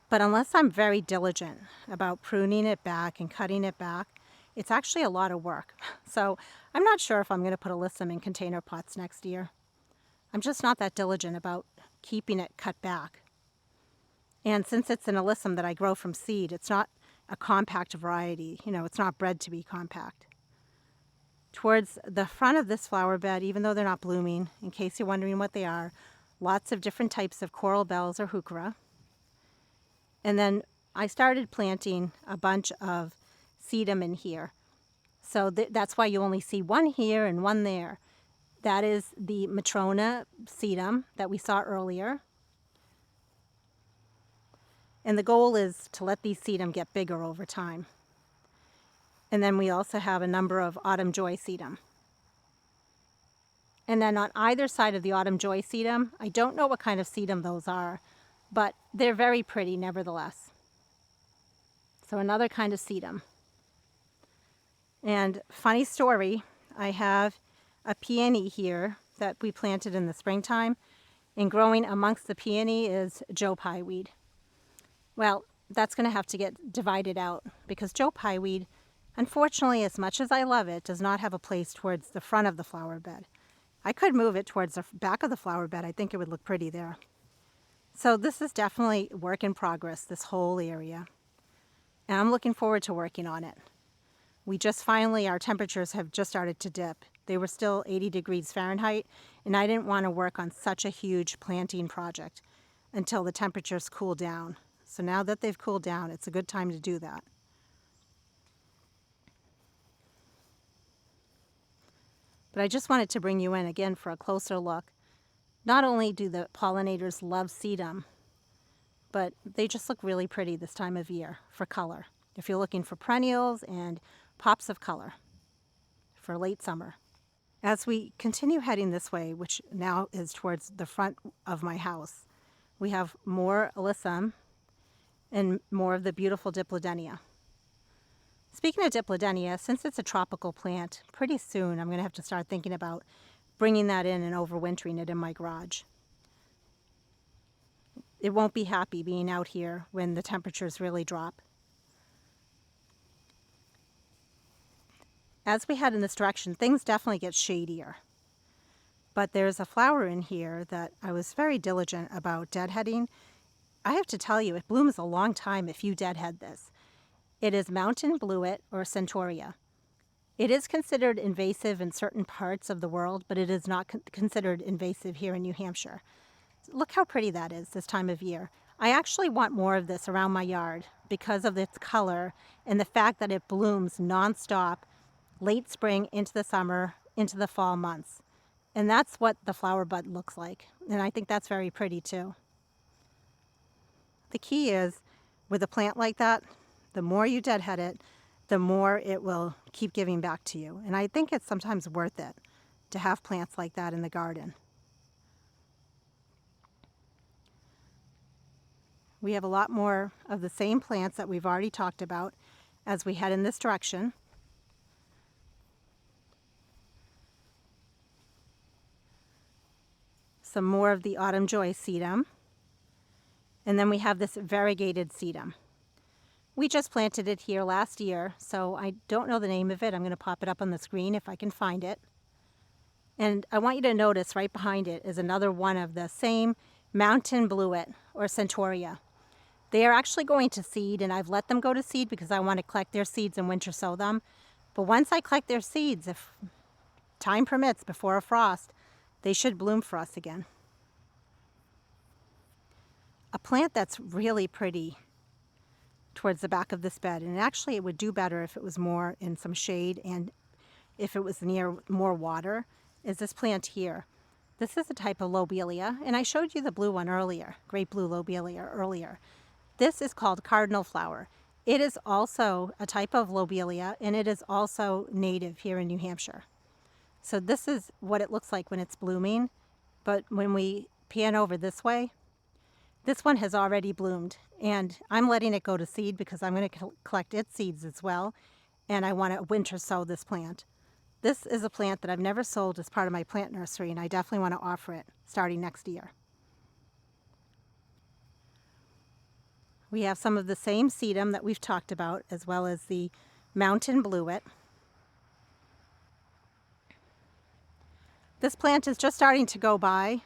But unless I'm very diligent about pruning it back and cutting it back, it's actually a lot of work. So I'm not sure if I'm going to put alyssum in container pots next year. I'm just not that diligent about keeping it cut back. And since it's an alyssum that I grow from seed, it's not a compact variety. You know, it's not bred to be compact. Towards the front of this flower bed, even though they're not blooming, in case you're wondering what they are, lots of different types of coral bells or heuchera. And then I started planting a bunch of sedum in here. So that's why you only see one here and one there. That is the Matrona sedum that we saw earlier. And the goal is to let these sedum get bigger over time. And then we also have a number of autumn joy sedum. And then on either side of the autumn joy sedum, I don't know what kind of sedum those are, but they're very pretty nevertheless. So another kind of sedum. And funny story, I have a peony here that we planted in the springtime, and growing amongst the peony is Joe Pye weed. Well, that's going to have to get divided out because Joe Pye weed, unfortunately, as much as I love it, does not have a place towards the front of the flower bed. I could move it towards the back of the flower bed. I think it would look pretty there. So this is definitely work in progress, this whole area. And I'm looking forward to working on it. We just finally, our temperatures have just started to dip. They were still 80 degrees Fahrenheit, and I didn't want to work on such a huge planting project until the temperatures cool down. So now that they've cooled down, it's a good time to do that. But I just wanted to bring you in again for a closer look. Not only do the pollinators love sedum, but they just look really pretty this time of year for color. If you're looking for perennials and pops of color for late summer. As we continue heading this way, which now is towards the front of my house, we have more alyssum and more of the beautiful diplodenia. Speaking of diplodenia, since it's a tropical plant, pretty soon I'm going to have to start thinking about bringing that in and overwintering it in my garage. It won't be happy being out here when the temperatures really drop. As we head in this direction, things definitely get shadier. But there's a flower in here that I was very diligent about deadheading. I have to tell you, it blooms a long time if you deadhead this. It is mountain bluet or centaurea. It is considered invasive in certain parts of the world, but it is not considered invasive here in New Hampshire. Look how pretty that is this time of year. I actually want more of this around my yard because of its color and the fact that it blooms nonstop, late spring into the summer, into the fall months. And that's what the flower bud looks like. And I think that's very pretty too. The key is, with a plant like that, the more you deadhead it, the more it will keep giving back to you. And I think it's sometimes worth it to have plants like that in the garden. We have a lot more of the same plants that we've already talked about as we head in this direction. Some more of the autumn joy sedum. And then we have this variegated sedum. We just planted it here last year, so I don't know the name of it. I'm going to pop it up on the screen if I can find it. And I want you to notice right behind it is another one of the same mountain bluet or centaurea. They are actually going to seed, and I've let them go to seed because I want to collect their seeds and winter sow them. But once I collect their seeds, if time permits before a frost, they should bloom for us again. A plant that's really pretty towards the back of this bed, and actually it would do better if it was more in some shade and if it was near more water, is this plant here. This is a type of lobelia, and I showed you the blue one earlier, great blue lobelia earlier. This is called cardinal flower. It is also a type of lobelia, and it is also native here in New Hampshire. So this is what it looks like when it's blooming, but when we pan over this way, this one has already bloomed, and I'm letting it go to seed because I'm going to collect its seeds as well, and I want to winter sow this plant. This is a plant that I've never sold as part of my plant nursery, and I definitely want to offer it starting next year. We have some of the same sedum that we've talked about, as well as the mountain bluet. This plant is just starting to go by.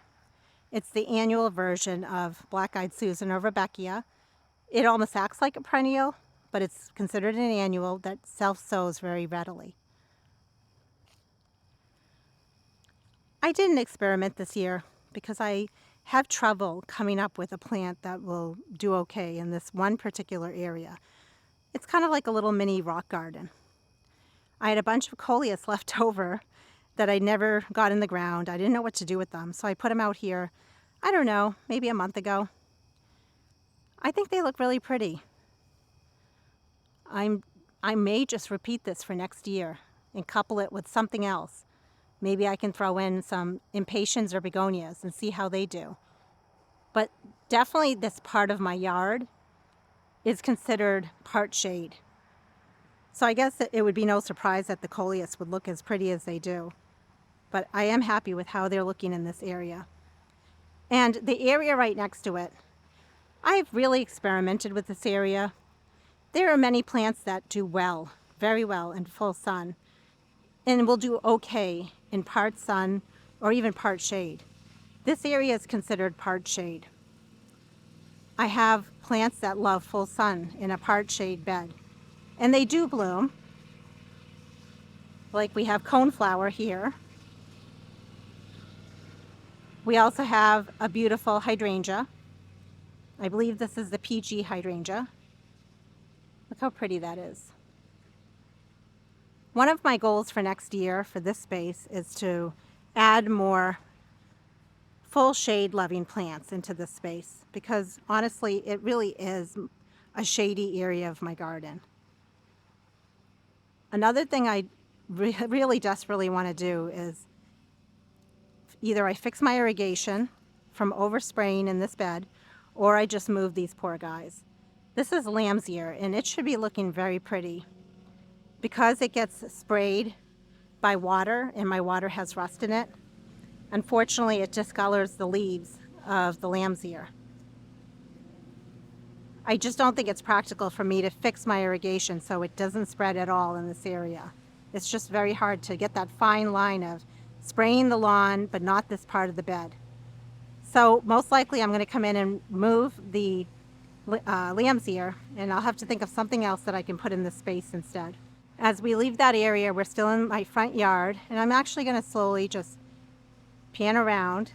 It's the annual version of black-eyed Susan or Rebecca. It almost acts like a perennial, but it's considered an annual that self-sows very readily. I did an experiment this year because I have trouble coming up with a plant that will do okay in this one particular area. It's kind of like a little mini rock garden. I had a bunch of coleus left over that I never got in the ground. I didn't know what to do with them, so I put them out here, I don't know, maybe a month ago. I think they look really pretty. I may just repeat this for next year and couple it with something else. Maybe I can throw in some impatiens or begonias and see how they do. But definitely this part of my yard is considered part shade. So I guess it would be no surprise that the coleus would look as pretty as they do. But I am happy with how they're looking in this area. And the area right next to it, I've really experimented with this area. There are many plants that do well, very well in full sun, and will do okay in part sun or even part shade. This area is considered part shade. I have plants that love full sun in a part shade bed, and they do bloom. Like we have coneflower here. We also have a beautiful hydrangea. I believe this is the PG hydrangea. Look how pretty that is. One of my goals for next year for this space is to add more full shade loving plants into this space, because honestly it really is a shady area of my garden. Another thing I really desperately want to do is either I fix my irrigation from overspraying in this bed, or I just move these poor guys. This is lamb's ear, and it should be looking very pretty. Because it gets sprayed by water and my water has rust in it, unfortunately it discolors the leaves of the lamb's ear. I just don't think it's practical for me to fix my irrigation so it doesn't spread at all in this area. It's just very hard to get that fine line of spraying the lawn but not this part of the bed. So most likely I'm going to come in and move the lamb's ear, and I'll have to think of something else that I can put in this space instead. As we leave that area, we're still in my front yard, and I'm actually going to slowly just pan around,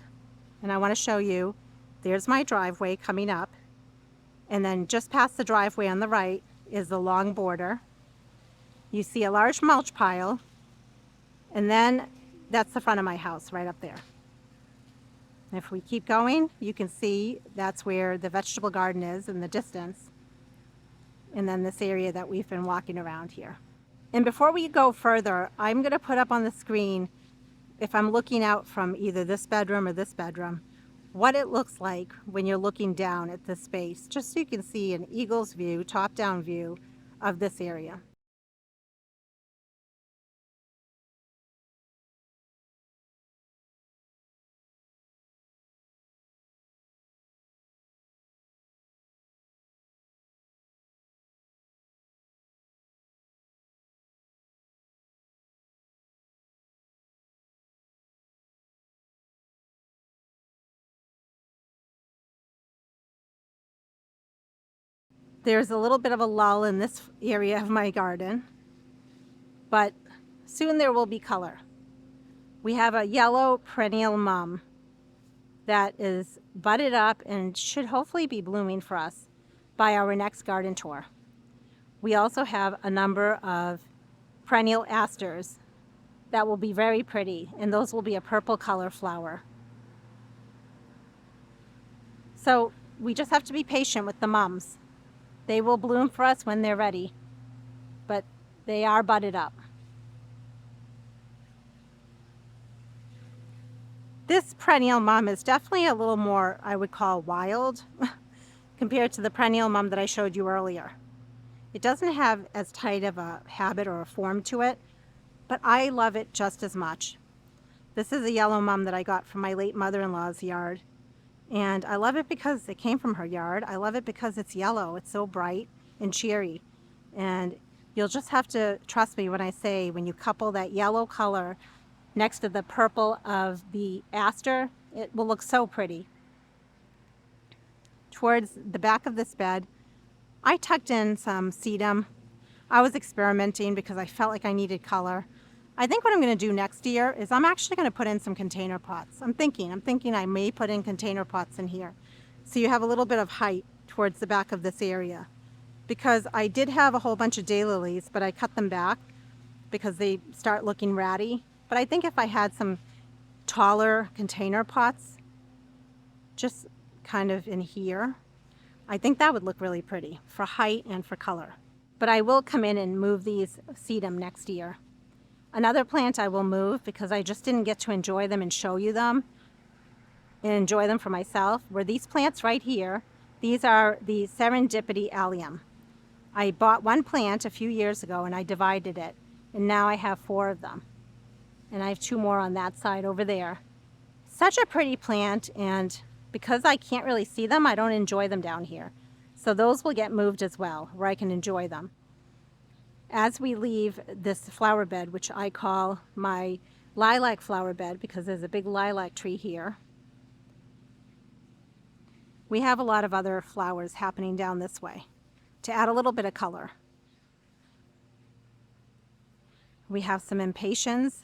and I want to show you, there's my driveway coming up, and then just past the driveway on the right is the long border. You see a large mulch pile, and then that's the front of my house right up there. If we keep going, you can see that's where the vegetable garden is in the distance, and then this area that we've been walking around here. And before we go further, I'm going to put up on the screen, if I'm looking out from either this bedroom or this bedroom, what it looks like when you're looking down at this space, just so you can see an eagle's view, top-down view of this area. There's a little bit of a lull in this area of my garden, but soon there will be color. We have a yellow perennial mum that is budded up and should hopefully be blooming for us by our next garden tour. We also have a number of perennial asters that will be very pretty, and those will be a purple color flower. So we just have to be patient with the mums. They will bloom for us when they're ready, but they are budded up. This perennial mum is definitely a little more, I would call, wild compared to the perennial mum that I showed you earlier. It doesn't have as tight of a habit or a form to it, but I love it just as much. This is a yellow mum that I got from my late mother-in-law's yard. And I love it because it came from her yard. I love it because it's yellow. It's so bright and cheery. And you'll just have to trust me when I say, when you couple that yellow color next to the purple of the aster, it will look so pretty. Towards the back of this bed, I tucked in some sedum. I was experimenting because I felt like I needed color. I think what I'm going to do next year is I'm actually going to put in some container pots. I'm thinking I may put in container pots in here, so you have a little bit of height towards the back of this area. Because I did have a whole bunch of daylilies, but I cut them back because they start looking ratty. But I think if I had some taller container pots, just kind of in here, I think that would look really pretty for height and for color. But I will come in and move these sedum next year. Another plant I will move, because I just didn't get to enjoy them and show you them and enjoy them for myself, were these plants right here. These are the Serendipity Allium. I bought one plant a few years ago and I divided it, and now I have 4 of them. And I have 2 more on that side over there. Such a pretty plant, and because I can't really see them, I don't enjoy them down here. So those will get moved as well, where I can enjoy them. As we leave this flower bed, which I call my lilac flower bed because there's a big lilac tree here, we have a lot of other flowers happening down this way to add a little bit of color. We have some impatiens.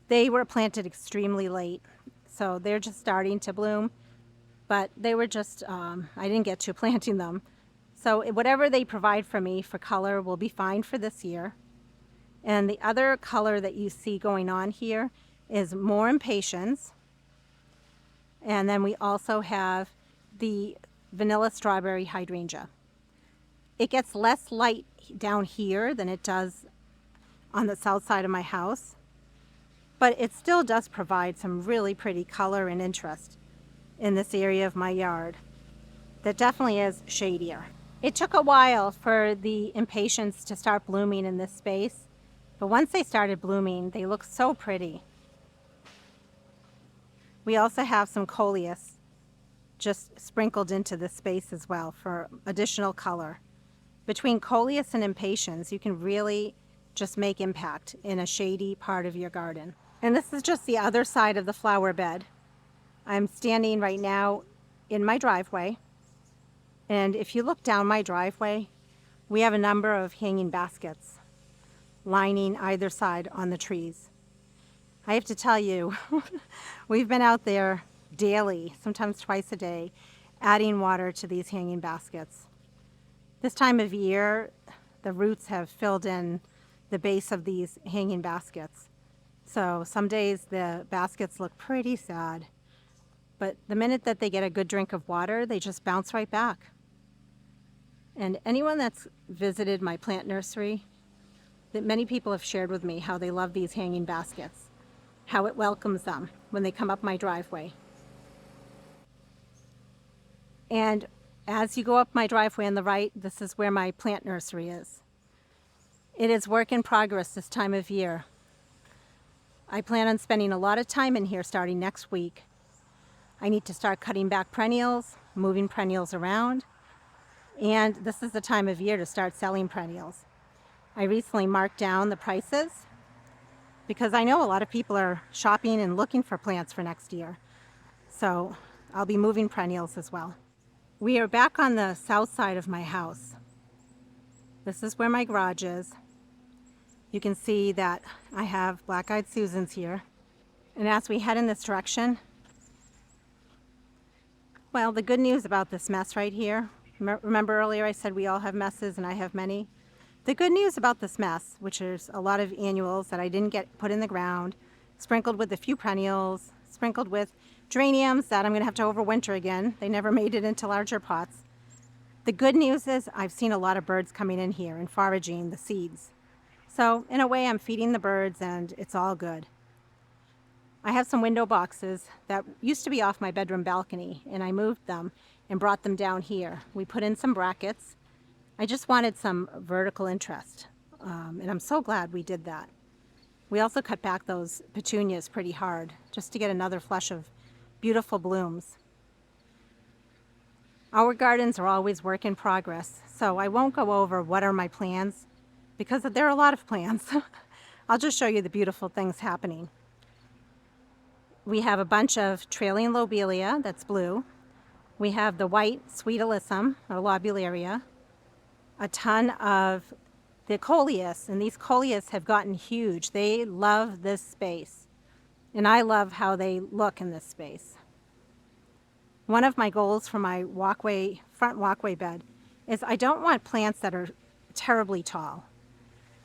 They were planted extremely late, so they're just starting to bloom, but they were just, I didn't get to planting them. So whatever they provide for me for color will be fine for this year. And the other color that you see going on here is more impatiens. And then we also have the vanilla strawberry hydrangea. It gets less light down here than it does on the south side of my house, but it still does provide some really pretty color and interest in this area of my yard that definitely is shadier. It took a while for the impatiens to start blooming in this space, but once they started blooming, they look so pretty. We also have some coleus just sprinkled into this space as well for additional color. Between coleus and impatiens, you can really just make impact in a shady part of your garden. And this is just the other side of the flower bed. I'm standing right now in my driveway. And if you look down my driveway, we have a number of hanging baskets lining either side on the trees. I have to tell you, we've been out there daily, sometimes twice a day, adding water to these hanging baskets. This time of year, the roots have filled in the base of these hanging baskets. So some days the baskets look pretty sad, but the minute that they get a good drink of water, they just bounce right back. And anyone that's visited my plant nursery, that many people have shared with me how they love these hanging baskets, how it welcomes them when they come up my driveway. And as you go up my driveway on the right, this is where my plant nursery is. It is work in progress this time of year. I plan on spending a lot of time in here starting next week. I need to start cutting back perennials, moving perennials around, and this is the time of year to start selling perennials. I recently marked down the prices because I know a lot of people are shopping and looking for plants for next year. So I'll be moving perennials as well. We are back on the south side of my house. This is where my garage is. You can see that I have black-eyed Susans here. And as we head in this direction, well, the good news about this mess right here, remember earlier I said we all have messes and I have many? The good news about this mess, which is a lot of annuals that I didn't get put in the ground, sprinkled with a few perennials, sprinkled with geraniums that I'm going to have to overwinter again. They never made it into larger pots. The good news is I've seen a lot of birds coming in here and foraging the seeds. So in a way I'm feeding the birds and it's all good. I have some window boxes that used to be off my bedroom balcony and I moved them and brought them down here. We put in some brackets. I just wanted some vertical interest and I'm so glad we did that. We also cut back those petunias pretty hard just to get another flush of beautiful blooms. Our gardens are always work in progress, so I won't go over what are my plans because there are a lot of plans. I'll just show you the beautiful things happening. We have a bunch of trailing lobelia that's blue. We have the white sweet alyssum or lobularia, a ton of the coleus, and these coleus have gotten huge. They love this space, and I love how they look in this space. One of my goals for my front walkway bed is I don't want plants that are terribly tall,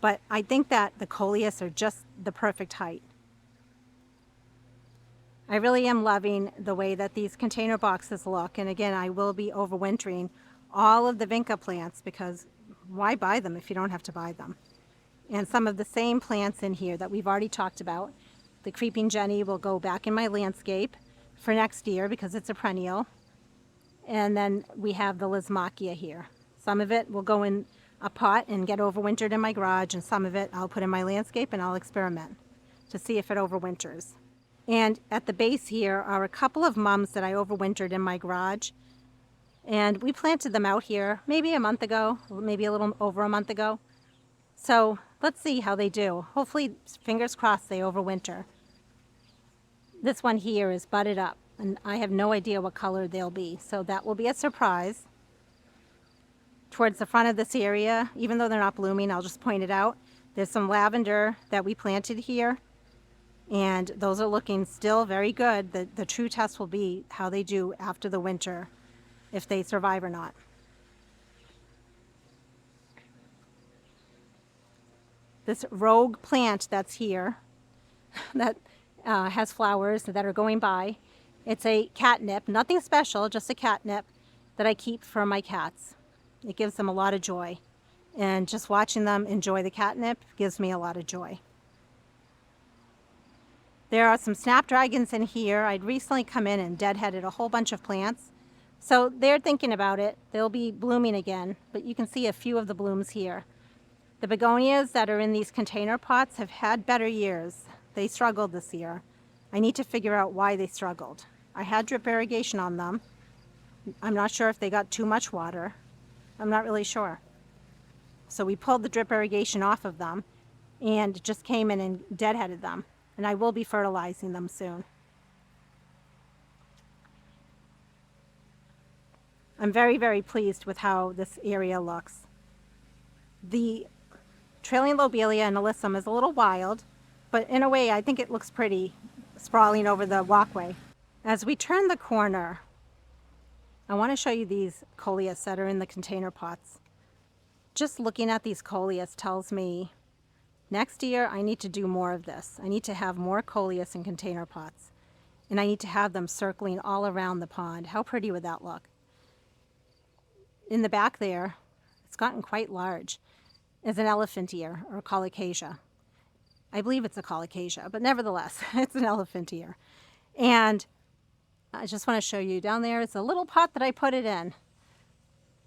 but I think that the coleus are just the perfect height. I really am loving the way that these container boxes look. And again, I will be overwintering all of the vinca plants because why buy them if you don't have to buy them? And some of the same plants in here that we've already talked about. The creeping Jenny will go back in my landscape for next year because it's a perennial. And then we have the Lismachia here. Some of it will go in a pot and get overwintered in my garage, and some of it I'll put in my landscape and I'll experiment to see if it overwinters. And at the base here are a couple of mums that I overwintered in my garage. And we planted them out here maybe a month ago, maybe a little over a month ago. So let's see how they do. Hopefully, fingers crossed, they overwinter. This one here is budded up, and I have no idea what color they'll be. So that will be a surprise. Towards the front of this area, even though they're not blooming, I'll just point it out. There's some lavender that we planted here. And those are looking still very good. The true test will be how they do after the winter, if they survive or not. This rogue plant that's here, that has flowers that are going by, it's a catnip, nothing special, just a catnip that I keep for my cats. It gives them a lot of joy. And just watching them enjoy the catnip gives me a lot of joy. There are some snapdragons in here. I'd recently come in and deadheaded a whole bunch of plants. So they're thinking about it. They'll be blooming again, but you can see a few of the blooms here. The begonias that are in these container pots have had better years. They struggled this year. I need to figure out why they struggled. I had drip irrigation on them. I'm not sure if they got too much water. I'm not really sure. So we pulled the drip irrigation off of them and just came in and deadheaded them. And I will be fertilizing them soon. I'm very, very pleased with how this area looks. The trailing lobelia and alyssum is a little wild, but in a way I think it looks pretty, sprawling over the walkway. As we turn the corner, I want to show you these coleus that are in the container pots. Just looking at these coleus tells me next year, I need to do more of this. I need to have more coleus in container pots. And I need to have them circling all around the pond. How pretty would that look? In the back there, it's gotten quite large, is an elephant ear, or colocasia. I believe it's a colocasia, but nevertheless, it's an elephant ear. And I just want to show you down there, it's a little pot that I put it in.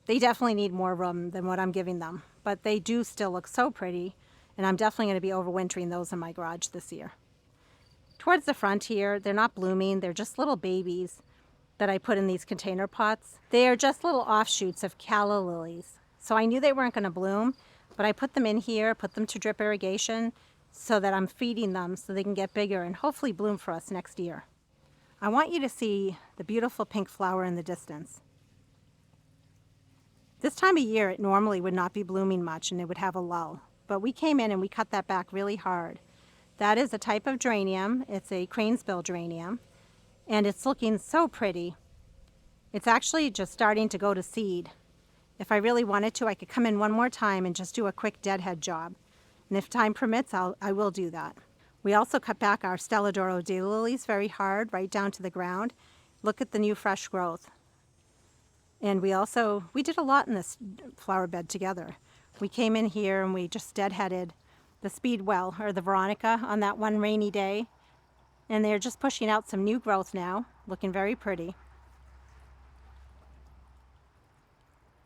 They definitely need more room than what I'm giving them, but they do still look so pretty. And I'm definitely going to be overwintering those in my garage this year. Towards the front here, they're not blooming. They're just little babies that I put in these container pots. They are just little offshoots of calla lilies. So I knew they weren't going to bloom, but I put them in here, put them to drip irrigation so that I'm feeding them so they can get bigger and hopefully bloom for us next year. I want you to see the beautiful pink flower in the distance. This time of year, it normally would not be blooming much and it would have a lull. But we came in and we cut that back really hard. That is a type of geranium. It's a cranesbill geranium. And it's looking so pretty. It's actually just starting to go to seed. If I really wanted to, I could come in one more time and just do a quick deadhead job. And if time permits, I will do that. We also cut back our Stelladoro daylilies very hard, right down to the ground. Look at the new fresh growth. And we did a lot in this flower bed together. We came in here and we just deadheaded the speedwell, or the Veronica, on that one rainy day. And they're just pushing out some new growth now, looking very pretty.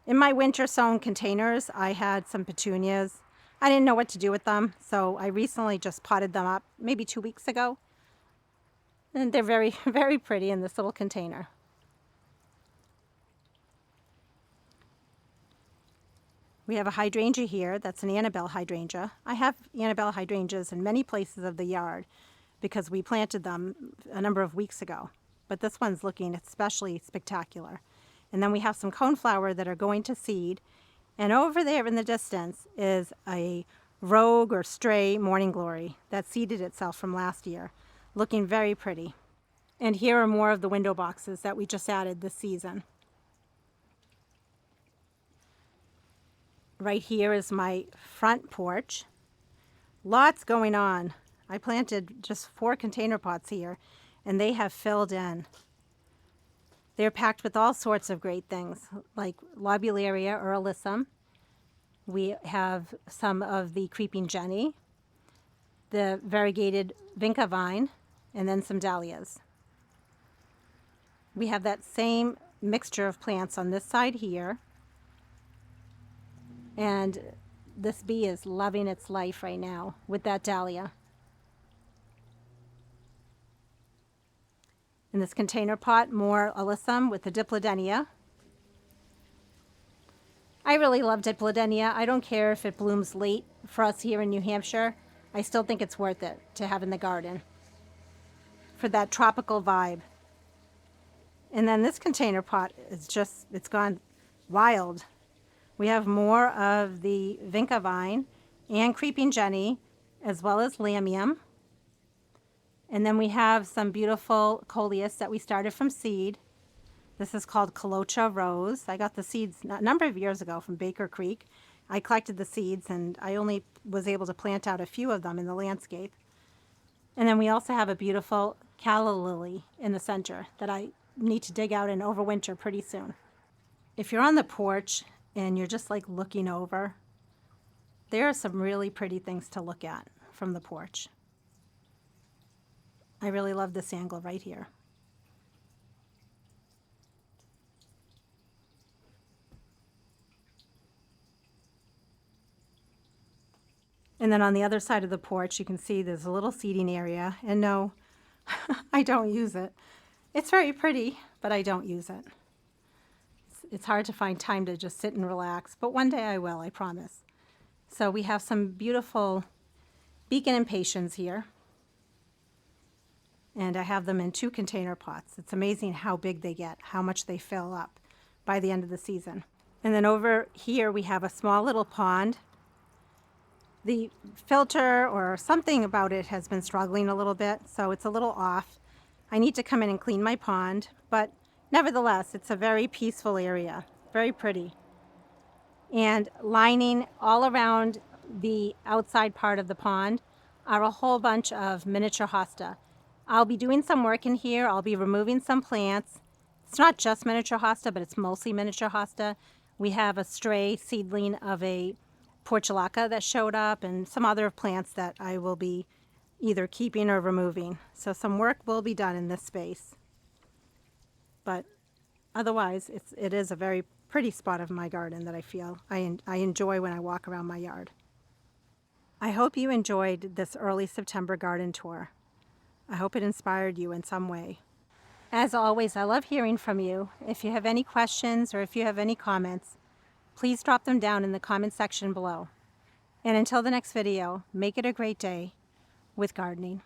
In my winter sown containers, I had some petunias. I didn't know what to do with them, so I recently just potted them up, maybe 2 weeks ago. And they're very, very pretty in this little container. We have a hydrangea here. That's an Annabelle hydrangea. I have Annabelle hydrangeas in many places of the yard because we planted them a number of weeks ago. But this one's looking especially spectacular. And then we have some coneflower that are going to seed. And over there in the distance is a rogue or stray morning glory that seeded itself from last year, looking very pretty. And here are more of the window boxes that we just added this season. Right here is my front porch. Lots going on. I planted just 4 container pots here, and they have filled in. They're packed with all sorts of great things, like Lobularia or Alyssum. We have some of the Creeping Jenny, the variegated vinca vine, and then some dahlias. We have that same mixture of plants on this side here. And this bee is loving its life right now with that dahlia. In this container pot, more alyssum with the diplodenia. I really love diplodenia. I don't care if it blooms late for us here in New Hampshire. I still think it's worth it to have in the garden for that tropical vibe. And then this container pot is just, it's gone wild. We have more of the vinca vine and creeping jenny, as well as lamium. And then we have some beautiful coleus that we started from seed. This is called Colocha Rose. I got the seeds a number of years ago from Baker Creek. I collected the seeds and I only was able to plant out a few of them in the landscape. And then we also have a beautiful calla lily in the center that I need to dig out and overwinter pretty soon. If you're on the porch and you're just like looking over, there are some really pretty things to look at from the porch. I really love this angle right here. And then on the other side of the porch, you can see there's a little seating area. And no, I don't use it. It's very pretty, but I don't use it. It's hard to find time to just sit and relax, but one day I will, I promise. So we have some beautiful beacon impatiens here. And I have them in 2 container pots. It's amazing how big they get, how much they fill up by the end of the season. And then over here we have a small little pond. The filter or something about it has been struggling a little bit, so it's a little off. I need to come in and clean my pond, but nevertheless, it's a very peaceful area, very pretty. And lining all around the outside part of the pond are a whole bunch of miniature hosta. I'll be doing some work in here. I'll be removing some plants. It's not just miniature hosta, but it's mostly miniature hosta. We have a stray seedling of a portulaca that showed up and some other plants that I will be either keeping or removing. So some work will be done in this space. But otherwise, it is a very pretty spot of my garden that I feel I enjoy when I walk around my yard. I hope you enjoyed this early September garden tour. I hope it inspired you in some way. As always, I love hearing from you. If you have any questions or if you have any comments, please drop them down in the comment section below. And until the next video, make it a great day with gardening.